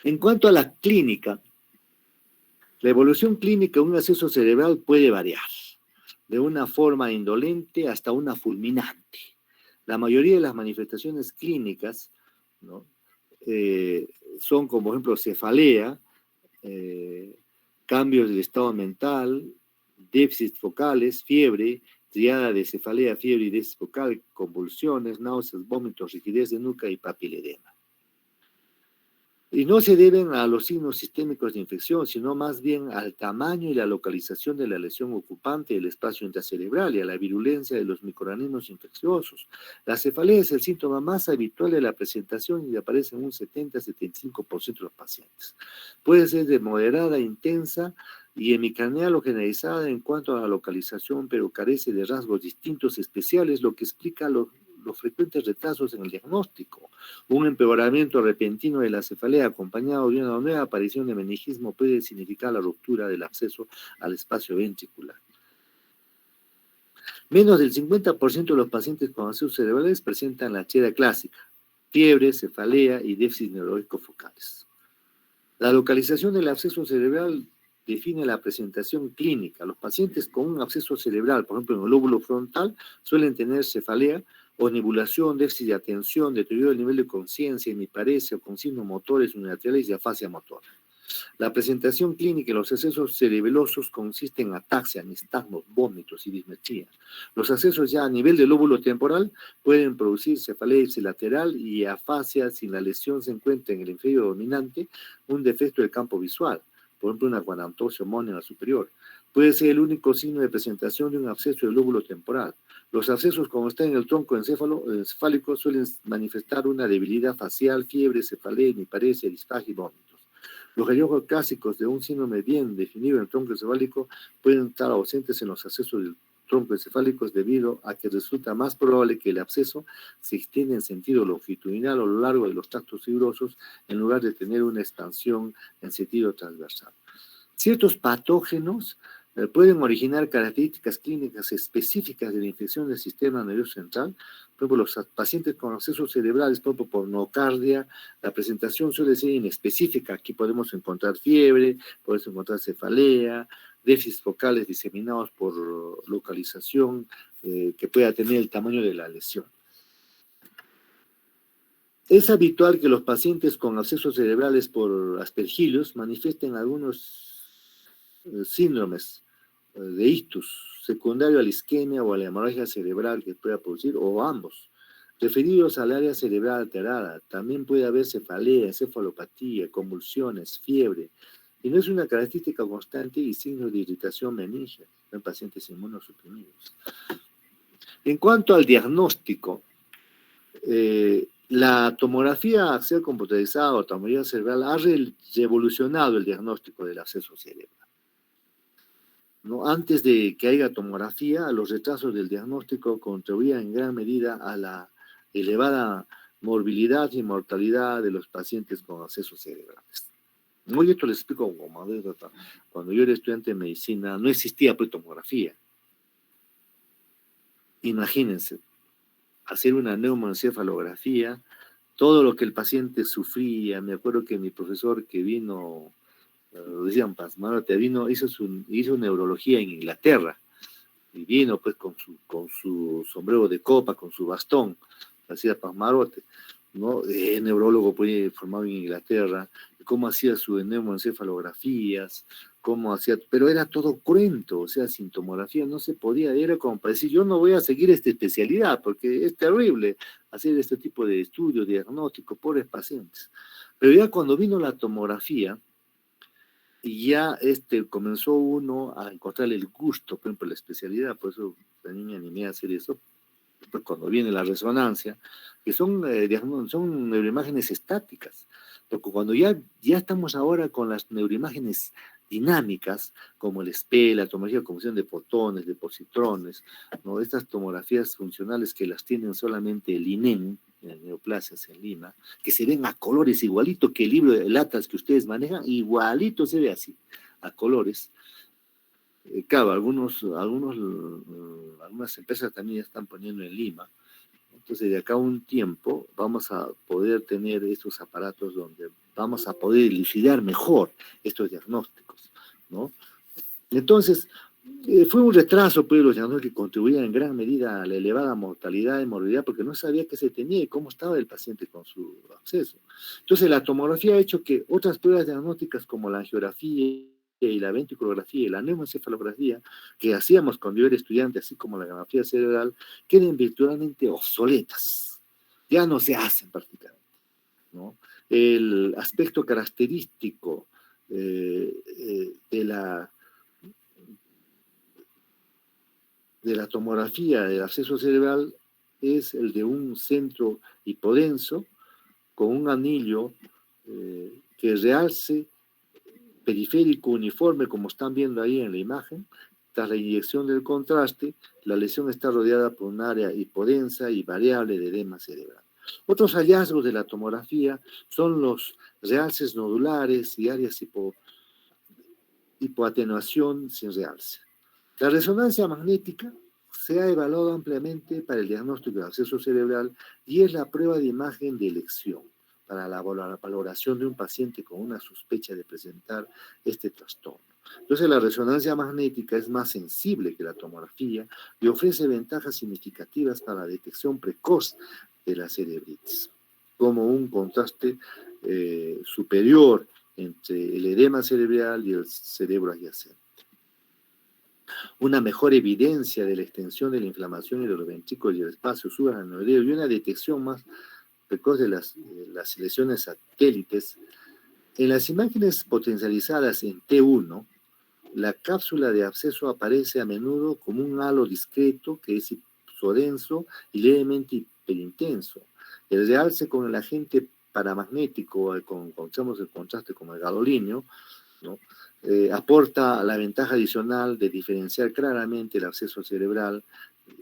En cuanto a la clínica, la evolución clínica de un absceso cerebral puede variar, de una forma indolente hasta una fulminante. La mayoría de las manifestaciones clínicas, ¿no? Son como, por ejemplo, cefalea, cambios del estado mental, déficits focales, fiebre, triada de cefalea, fiebre y déficit focal, convulsiones, náuseas, vómitos, rigidez de nuca y papiledema. Y no se deben a los signos sistémicos de infección, sino más bien al tamaño y la localización de la lesión ocupante del espacio intracerebral y a la virulencia de los microorganismos infecciosos. La cefalea es el síntoma más habitual de la presentación y aparece en un 70-75% de los pacientes. Puede ser de moderada, intensa y hemicraneal o generalizada en cuanto a la localización, pero carece de rasgos distintos especiales, lo que explica los frecuentes retrasos en el diagnóstico. Un empeoramiento repentino de la cefalea acompañado de una nueva aparición de meningismo puede significar la ruptura del acceso al espacio ventricular. Menos del 50% de los pacientes con accesos cerebrales presentan la arteria clásica, fiebre, cefalea y déficit neurológico focales. La localización del absceso cerebral define la presentación clínica. Los pacientes con un absceso cerebral, por ejemplo en el lóbulo frontal, suelen tener cefalea o nebulación, déficit de atención, deterioro del nivel de conciencia, hemiparesia o con signos motores unilaterales y afasia motora. La presentación clínica de los accesos cerebelosos consiste en ataxia, nistagmos, vómitos y dismetría. Los accesos ya a nivel del lóbulo temporal pueden producir cefalea ipsilateral y afasia si la lesión se encuentra en el hemisferio dominante, un defecto del campo visual, por ejemplo una guanantosia homónima superior. Puede ser el único signo de presentación de un absceso del lóbulo temporal. Los abscesos, como están en el tronco encefálico, suelen manifestar una debilidad facial, fiebre, cefalea, hemiparesia, disfagia y vómitos. Los hallazgos clásicos de un síndrome bien definido en el tronco encefálico pueden estar ausentes en los accesos del tronco encefálico debido a que resulta más probable que el absceso se extienda en sentido longitudinal a lo largo de los tractos fibrosos en lugar de tener una expansión en sentido transversal. Ciertos patógenos pueden originar características clínicas específicas de la infección del sistema nervioso central. Por ejemplo, los pacientes con accesos cerebrales, por ejemplo, por nocardia, la presentación suele ser inespecífica. Aquí podemos encontrar fiebre, podemos encontrar cefalea, déficits focales diseminados por localización que pueda tener el tamaño de la lesión. Es habitual que los pacientes con accesos cerebrales por aspergillus manifiesten algunos síndromes de ictus secundario a la isquemia o a la hemorragia cerebral que pueda producir, o ambos. Referidos al área cerebral alterada, también puede haber cefalea, encefalopatía, convulsiones, fiebre, y no es una característica constante y signos de irritación meningea en pacientes inmunosuprimidos. En cuanto al diagnóstico, la tomografía axial computarizada o tomografía cerebral ha revolucionado el diagnóstico del absceso cerebral. ¿No? Antes de que haya tomografía, los retrasos del diagnóstico contribuían en gran medida a la elevada morbilidad y mortalidad de los pacientes con accesos cerebrales. Hoy esto les explico como anécdota. Cuando yo era estudiante de medicina, no existía tomografía. Imagínense, hacer una neumoencefalografía, todo lo que el paciente sufría. Me acuerdo que mi profesor que vino, lo decían Pasmarote, hizo neurología en Inglaterra, y vino pues con su sombrero de copa, con su bastón, hacía Pasmarote, ¿no? Neurólogo pues, formado en Inglaterra, cómo hacía sus neumoencefalografías, cómo hacía, pero era todo cruento, o sea, sin tomografía no se podía, era como para decir, yo no voy a seguir esta especialidad, porque es terrible hacer este tipo de estudios, diagnósticos, pobres pacientes. Pero ya cuando vino la tomografía, y ya comenzó uno a encontrarle el gusto, por ejemplo, la especialidad, por eso también me animé a hacer eso, pues cuando viene la resonancia, que son neuroimágenes estáticas, porque cuando ya estamos ahora con las neuroimágenes dinámicas, como el SPE, la tomografía de conversión de fotones, de positrones, ¿no? Estas tomografías funcionales que las tienen solamente el INEM, en neoplasias en Lima, que se ven a colores igualito que el libro de latas que ustedes manejan, igualito se ve así, a colores. Claro, algunas empresas también ya están poniendo en Lima. Entonces, de acá a un tiempo vamos a poder tener estos aparatos donde vamos a poder elucidar mejor estos diagnósticos, ¿no? Entonces, fue un retraso, pues, los diagnósticos que contribuían en gran medida a la elevada mortalidad y morbilidad, porque no sabía qué se tenía y cómo estaba el paciente con su acceso. Entonces, la tomografía ha hecho que otras pruebas diagnósticas como la angiografía y la ventriculografía y la neumoencefalografía que hacíamos cuando yo era estudiante, así como la gamografía cerebral, queden virtualmente obsoletas. Ya no se hacen prácticamente, ¿no? el aspecto característico de la tomografía del absceso cerebral es el de un centro hipodenso con un anillo que realce periférico uniforme, como están viendo ahí en la imagen. Tras la inyección del contraste, la lesión está rodeada por un área hipodensa y variable de edema cerebral. Otros hallazgos de la tomografía son los realces nodulares y áreas hipoatenuación sin realce. La resonancia magnética se ha evaluado ampliamente para el diagnóstico de absceso cerebral y es la prueba de imagen de elección para la valoración de un paciente con una sospecha de presentar este trastorno. Entonces, la resonancia magnética es más sensible que la tomografía y ofrece ventajas significativas para la detección precoz de la cerebritis, como un contraste superior entre el edema cerebral y el cerebro adyacente. Una mejor evidencia de la extensión de la inflamación y de los ventrículos y el espacio subaracnoideo y una detección más precoz de las lesiones satélites. En las imágenes potencializadas en T1, la cápsula de absceso aparece a menudo como un halo discreto que es hipodenso y levemente hiperintenso. El realce con el agente paramagnético, encontramos el contraste como el gadolínio, ¿no? Aporta la ventaja adicional de diferenciar claramente el absceso cerebral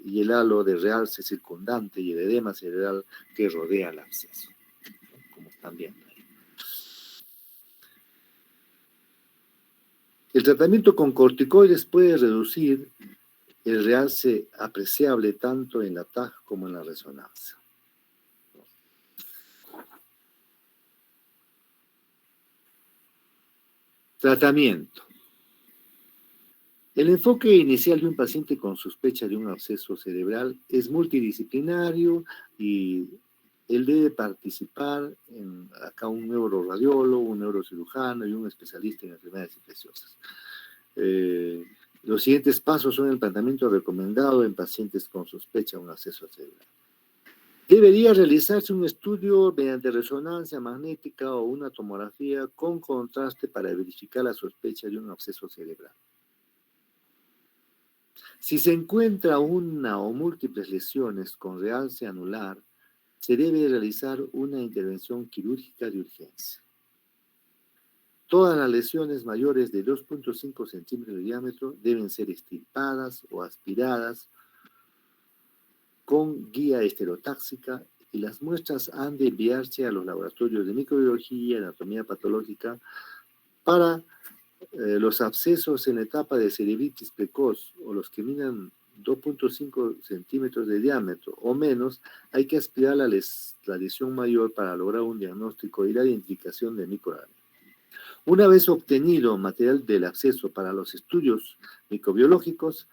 y el halo de realce circundante y el edema cerebral que rodea el absceso, como están viendo ahí. El tratamiento con corticoides puede reducir el realce apreciable tanto en la TAG como en la resonancia. Tratamiento. El enfoque inicial de un paciente con sospecha de un absceso cerebral es multidisciplinario y él debe participar en acá un neuroradiólogo, un neurocirujano y un especialista en enfermedades infecciosas. Los siguientes pasos son el tratamiento recomendado en pacientes con sospecha de un absceso cerebral. Debería realizarse un estudio mediante resonancia magnética o una tomografía con contraste para verificar la sospecha de un absceso cerebral. Si se encuentra una o múltiples lesiones con realce anular, se debe realizar una intervención quirúrgica de urgencia. Todas las lesiones mayores de 2.5 centímetros de diámetro deben ser extirpadas o aspiradas con guía estereotáxica y las muestras han de enviarse a los laboratorios de microbiología y anatomía patológica para los abscesos en la etapa de cerebritis precoz o los que midan 2.5 centímetros de diámetro o menos, hay que aspirar la lesión mayor para lograr un diagnóstico y la identificación de microRNA. Una vez obtenido material del absceso para los estudios microbiológicos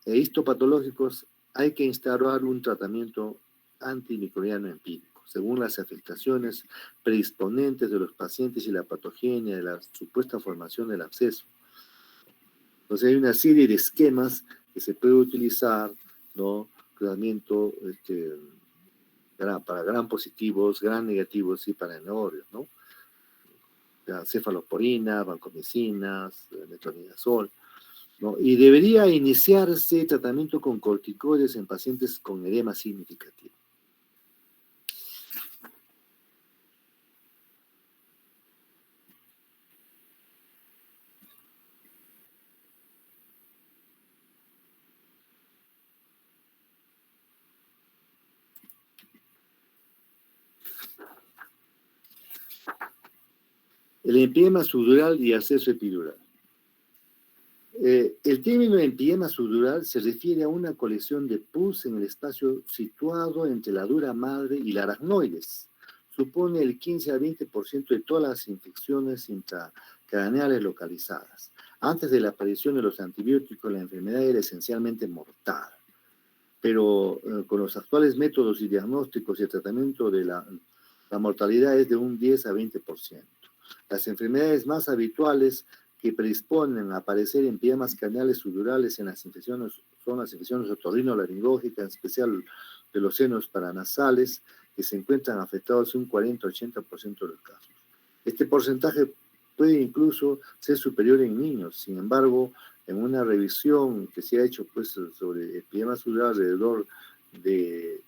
e histopatológicos, hay que instaurar un tratamiento antimicrobiano empírico, según las afectaciones predisponentes de los pacientes y la patogenia de la supuesta formación del absceso. Entonces hay una serie de esquemas que se puede utilizar, ¿no? Tratamiento para gram positivos, gram negativos y para enorios, ¿no? Cefalosporina, vancomicinas, metronidazol, ¿no? Y debería iniciarse tratamiento con corticoides en pacientes con edema significativo. El empiema subdural y absceso epidural. El término empiema subdural se refiere a una colección de pus en el espacio situado entre la dura madre y la aracnoides. Supone el 15 al 20% de todas las infecciones intracraneales localizadas. Antes de la aparición de los antibióticos, la enfermedad era esencialmente mortal. Pero con los actuales métodos y diagnósticos y el tratamiento de la mortalidad es de un 10 a 20%. Las enfermedades más habituales que predisponen a aparecer empiemas craneales subdurales en las infecciones son las infecciones otorrinolaringógicas, en especial de los senos paranasales, que se encuentran afectados en un 40-80% de los casos. Este porcentaje puede incluso ser superior en niños. Sin embargo, en una revisión que se ha hecho pues, sobre epidemia subdural, alrededor de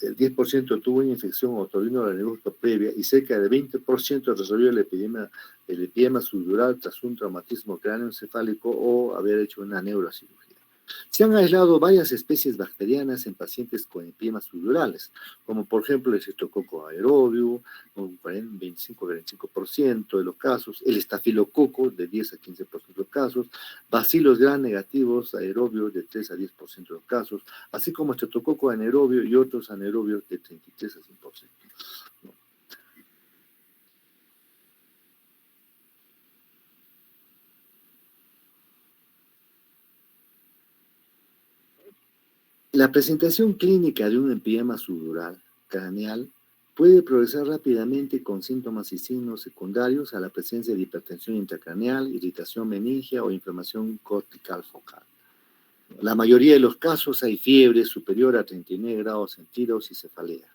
el 10% tuvo una infección otorrinolaringótica previa y cerca del 20% resolvió el epidema subdural tras un traumatismo cráneoencefálico o haber hecho una neurocirugía. Se han aislado varias especies bacterianas en pacientes con epidemias subdurales, como por ejemplo el Streptococcus aerobius, un 25-45% de los casos, el estafilococo de 10 a 15% de los casos, bacilos gram negativos aerobios de 3 a 10% de los casos, así como Streptococcus anaerobio y otros anaerobios de 33 a 100%. La presentación clínica de un empiema subdural craneal puede progresar rápidamente con síntomas y signos secundarios a la presencia de hipertensión intracraneal, irritación meningia o inflamación cortical focal. En la mayoría de los casos hay fiebre superior a 39 grados centígrados y cefalea.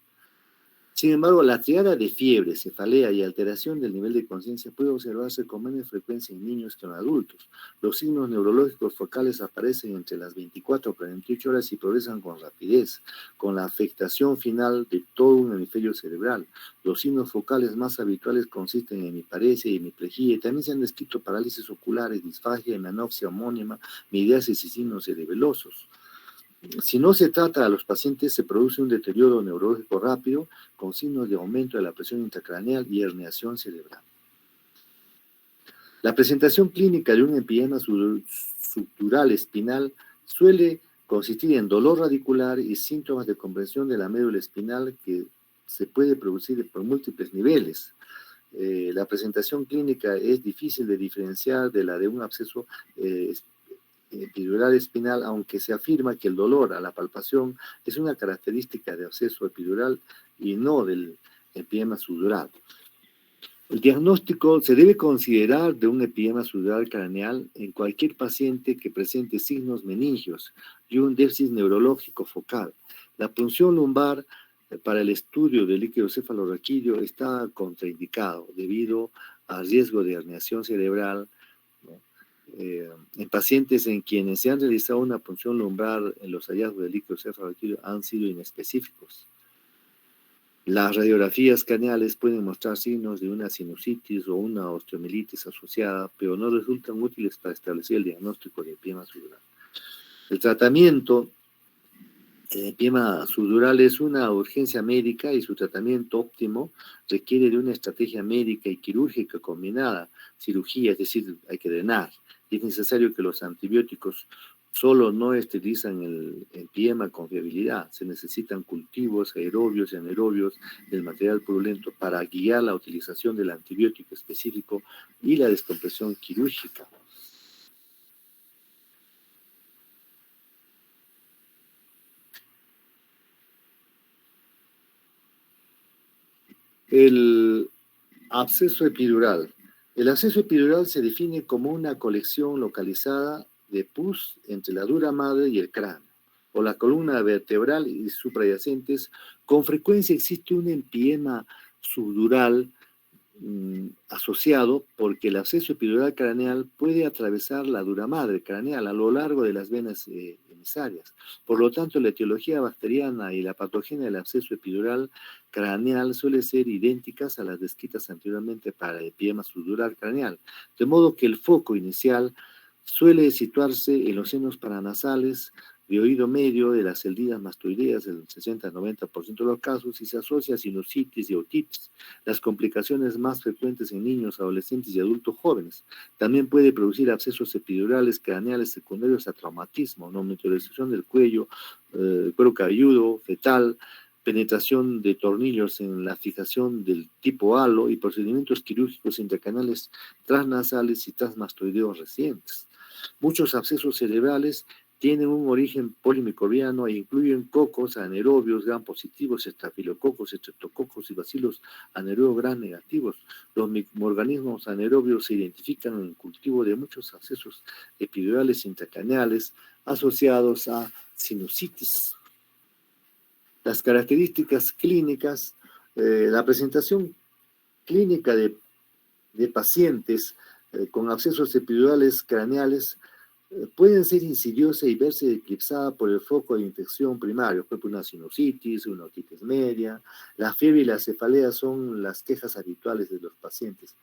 Sin embargo, la triada de fiebre, cefalea y alteración del nivel de conciencia puede observarse con menos frecuencia en niños que en adultos. Los signos neurológicos focales aparecen entre las 24 a 48 horas y progresan con rapidez, con la afectación final de todo un hemisferio cerebral. Los signos focales más habituales consisten en hemiparesia y hemiplegia, y también se han descrito parálisis oculares, disfagia, hemanopsia homónima, miriasis y signos cerebelosos. Si no se trata a los pacientes, se produce un deterioro neurológico rápido con signos de aumento de la presión intracraneal y herniación cerebral. La presentación clínica de un empiema subdural espinal suele consistir en dolor radicular y síntomas de compresión de la médula espinal que se puede producir por múltiples niveles. La presentación clínica es difícil de diferenciar de la de un absceso epidural espinal, aunque se afirma que el dolor a la palpación es una característica de absceso epidural y no del empiema subdural. El diagnóstico se debe considerar de un empiema subdural craneal en cualquier paciente que presente signos meningios y un déficit neurológico focal. La punción lumbar para el estudio del líquido cefalorraquídeo está contraindicado debido al riesgo de herniación cerebral, ¿no? En pacientes en quienes se han realizado una punción lumbar, en los hallazgos del líquido cefalorraquídeo han sido inespecíficos. Las radiografías craneales pueden mostrar signos de una sinusitis o una osteomielitis asociada, pero no resultan útiles para establecer el diagnóstico de empiema subdural. El tratamiento de empiema subdural es una urgencia médica y su tratamiento óptimo requiere de una estrategia médica y quirúrgica combinada, cirugía, es decir, hay que drenar. Y es necesario que los antibióticos solo no esterilizan el empiema con fiabilidad. Se necesitan cultivos aerobios y anaerobios del material purulento para guiar la utilización del antibiótico específico y la descompresión quirúrgica. El absceso epidural. El absceso epidural se define como una colección localizada de pus entre la dura madre y el cráneo, o la columna vertebral y suprayacentes. Con frecuencia existe un empiema subdural asociado porque el absceso epidural craneal puede atravesar la dura madre craneal a lo largo de las venas emisarias. Por lo tanto, la etiología bacteriana y la patogenia del absceso epidural craneal suele ser idénticas a las descritas anteriormente para el empiema subdural craneal, de modo que el foco inicial suele situarse en los senos paranasales de oído medio de las celdidas mastoideas del 60-90% de los casos y se asocia a sinusitis y otitis, las complicaciones más frecuentes en niños, adolescentes y adultos jóvenes. También puede producir abscesos epidurales craneales secundarios a traumatismo, no meteorización del cuello cabelludo, fetal, penetración de tornillos en la fijación del tipo halo y procedimientos quirúrgicos intracraneales transnasales y transmastoideos recientes. Muchos abscesos cerebrales tienen un origen polimicrobiano e incluyen cocos anaerobios gram positivos, estafilococos, estreptococos y bacilos anaerobios gram negativos. Los microorganismos anaerobios se identifican en el cultivo de muchos abscesos epidurales intracraneales asociados a sinusitis. Las características clínicas, la presentación clínica de pacientes con abscesos epidurales craneales pueden ser insidiosas y verse eclipsada por el foco de infección primario, por ejemplo, una sinusitis, una otitis media. La fiebre y la cefalea son las quejas habituales de los pacientes.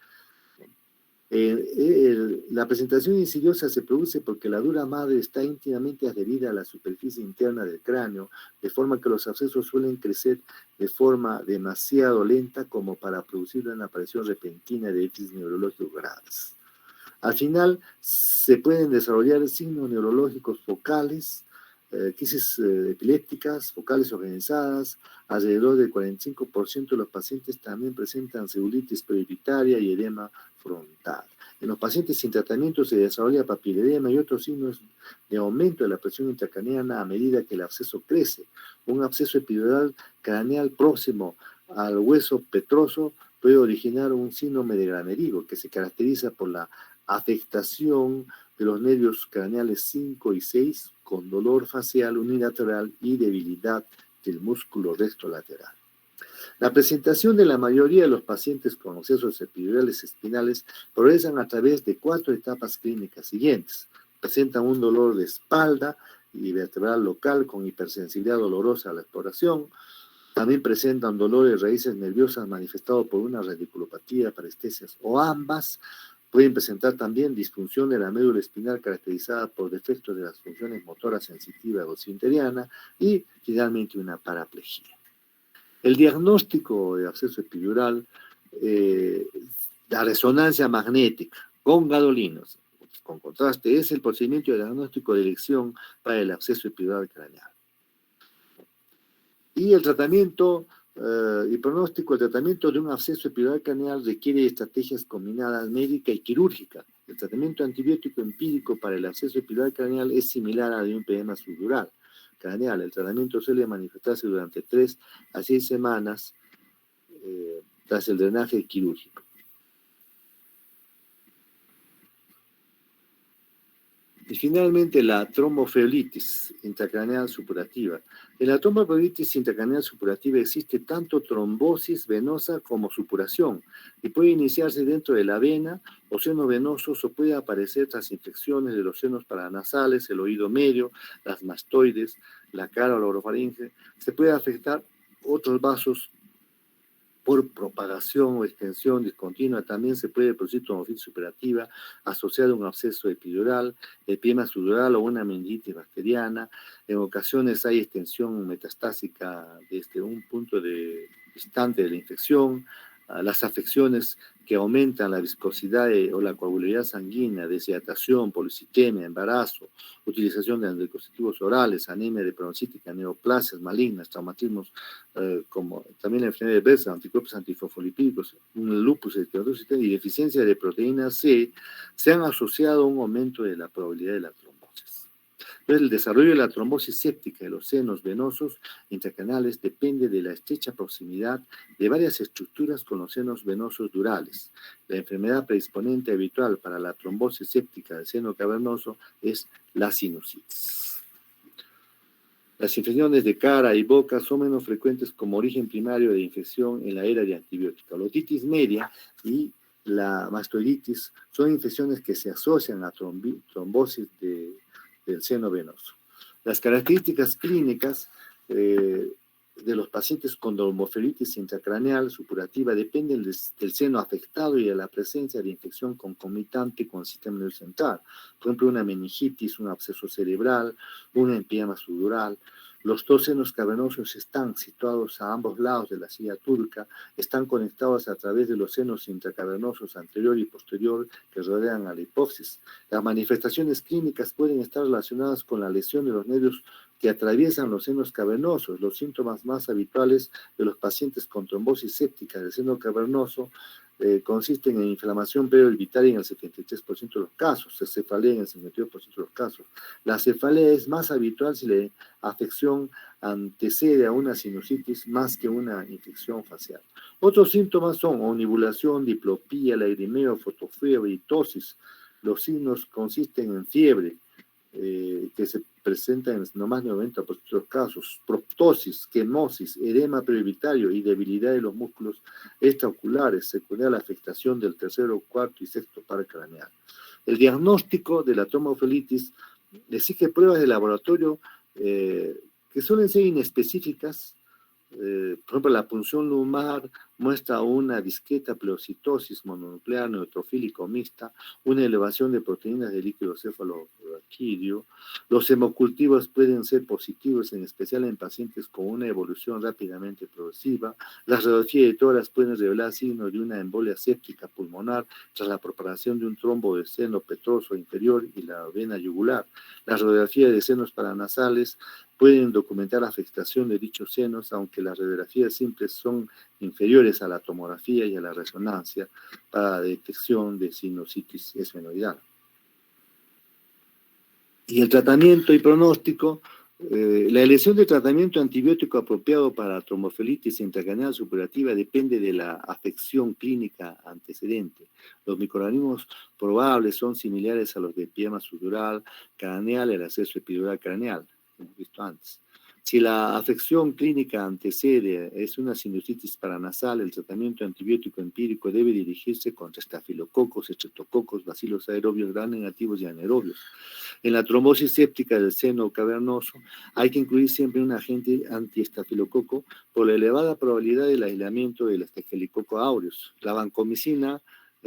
La presentación insidiosa se produce porque la dura madre está íntimamente adherida a la superficie interna del cráneo, de forma que los abscesos suelen crecer de forma demasiado lenta como para producir una aparición repentina de déficits neurológicos graves. Al final se pueden desarrollar signos neurológicos focales, crisis epilépticas, focales organizadas. Alrededor del 45% de los pacientes también presentan celulitis prioritarias y edema frontal. En los pacientes sin tratamiento se desarrolla papiledema y otros signos de aumento de la presión intracraneana a medida que el absceso crece. Un absceso epidural craneal próximo al hueso petroso puede originar un síndrome de Granerigo, que se caracteriza por la afectación de los nervios craneales 5 y 6 con dolor facial unilateral y debilidad del músculo rectolateral. La presentación de la mayoría de los pacientes con abscesos epidurales espinales progresan a través de 4 etapas clínicas siguientes. Presentan un dolor de espalda y vertebral local con hipersensibilidad dolorosa a la exploración. También presentan dolor de raíces nerviosas manifestado por una radiculopatía, parestesias o ambas. Pueden presentar también disfunción de la médula espinal caracterizada por defectos de las funciones motoras sensitivas o cinteriana y finalmente una paraplegia. El diagnóstico de absceso epidural, la resonancia magnética con gadolinos, con contraste, es el procedimiento de diagnóstico de elección para el absceso epidural craneal. Y el tratamiento y pronóstico, el tratamiento de un absceso epidural craneal requiere estrategias combinadas médica y quirúrgica. El tratamiento antibiótico empírico para el absceso epidural craneal es similar al de un edema subdural craneal. El tratamiento suele manifestarse durante 3 a 6 semanas tras el drenaje quirúrgico. Y finalmente la tromboflebitis intracraneal supurativa. En la tromboflebitis intracraneal supurativa existe tanto trombosis venosa como supuración y puede iniciarse dentro de la vena o senos venosos o puede aparecer tras infecciones de los senos paranasales, el oído medio, las mastoides, la cara o la orofaringe. Se puede afectar otros vasos por propagación o extensión discontinua. También se puede producir trombofilis supurativa asociada a un absceso epidural, epiema subdural o una meningitis bacteriana. En ocasiones hay extensión metastásica desde un punto distante de la infección. Las afecciones que aumentan la viscosidad o la coagulabilidad sanguínea, deshidratación, policitemia, embarazo, utilización de anticonceptivos orales, anemia peroncítica, neoplasias malignas, traumatismos, como también la enfermedad de Bessel, anticuerpos antifosfolipídicos, un lupus eritematoso y deficiencia de proteína C, se han asociado a un aumento de la probabilidad de la trombosis. Entonces, el desarrollo de la trombosis séptica de los senos venosos intracraneales depende de la estrecha proximidad de varias estructuras con los senos venosos durales. La enfermedad predisponente habitual para la trombosis séptica del seno cavernoso es la sinusitis. Las infecciones de cara y boca son menos frecuentes como origen primario de infección en la era de antibiótica. La otitis media y la mastoiditis son infecciones que se asocian a trombosis del seno venoso. Las características clínicas de los pacientes con tromboflebitis intracraneal supurativa dependen del seno afectado y de la presencia de infección concomitante con el sistema nervioso central. Por ejemplo, una meningitis, un absceso cerebral, una empiema subdural. Los dos senos cavernosos están situados a ambos lados de la silla turca, están conectados a través de los senos intracavernosos anterior y posterior que rodean a la hipófisis. Las manifestaciones clínicas pueden estar relacionadas con la lesión de los nervios que atraviesan los senos cavernosos. Los síntomas más habituales de los pacientes con trombosis séptica del seno cavernoso consisten en inflamación periorbitaria en el 73% de los casos, cefalea en el 52% de los casos. La cefalea es más habitual si la afección antecede a una sinusitis más que una infección facial. Otros síntomas son omnibulación, diplopía, lagrimeo, fotofiebre y tosis. Los signos consisten en fiebre, que se presenta en no más de 90% de los casos proptosis, quemosis, edema previtario y debilidad de los músculos extraoculares, secundaria a la afectación del tercero, cuarto y sexto par craneal. El diagnóstico de la tromboflebitis exige pruebas de laboratorio que suelen ser inespecíficas. Por ejemplo, la punción lumbar muestra una discreta pleocitosis mononuclear neutrofílico mixta, una elevación de proteínas del líquido cefalorraquídeo. Los hemocultivos pueden ser positivos, en especial en pacientes con una evolución rápidamente progresiva. Las radiografías de tórax pueden revelar signos de una embolia séptica pulmonar tras la propagación de un trombo de seno petroso inferior y la vena yugular. Las radiografías de senos paranasales pueden documentar afectación de dichos senos, aunque las radiografías simples son inferiores a la tomografía y a la resonancia para detección de sinusitis esfenoidal. Y el tratamiento y pronóstico, la elección de tratamiento antibiótico apropiado para tromboflebitis intracraneal supurativa depende de la afección clínica antecedente. Los microorganismos probables son similares a los de epiderma sutural craneal y el acceso epidural craneal, como hemos visto antes. Si la afección clínica antecede es una sinusitis paranasal, el tratamiento antibiótico empírico debe dirigirse contra estafilococos, estreptococos, bacilos aerobios, gram negativos y anaerobios. En la trombosis séptica del seno cavernoso hay que incluir siempre un agente antiestafilococo por la elevada probabilidad del aislamiento del Staphylococcus aureus. La vancomicina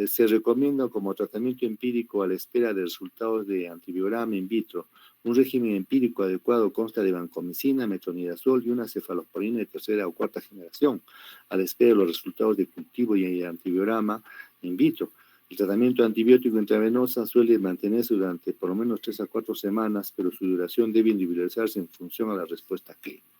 se recomienda como tratamiento empírico a la espera de resultados de antibiograma in vitro. Un régimen empírico adecuado consta de vancomicina, metronidazol y una cefalosporina de tercera o cuarta generación, a la espera de los resultados de cultivo y antibiograma in vitro. El tratamiento antibiótico intravenosa suele mantenerse durante por lo menos 3 a 4 semanas, pero su duración debe individualizarse en función a la respuesta clínica.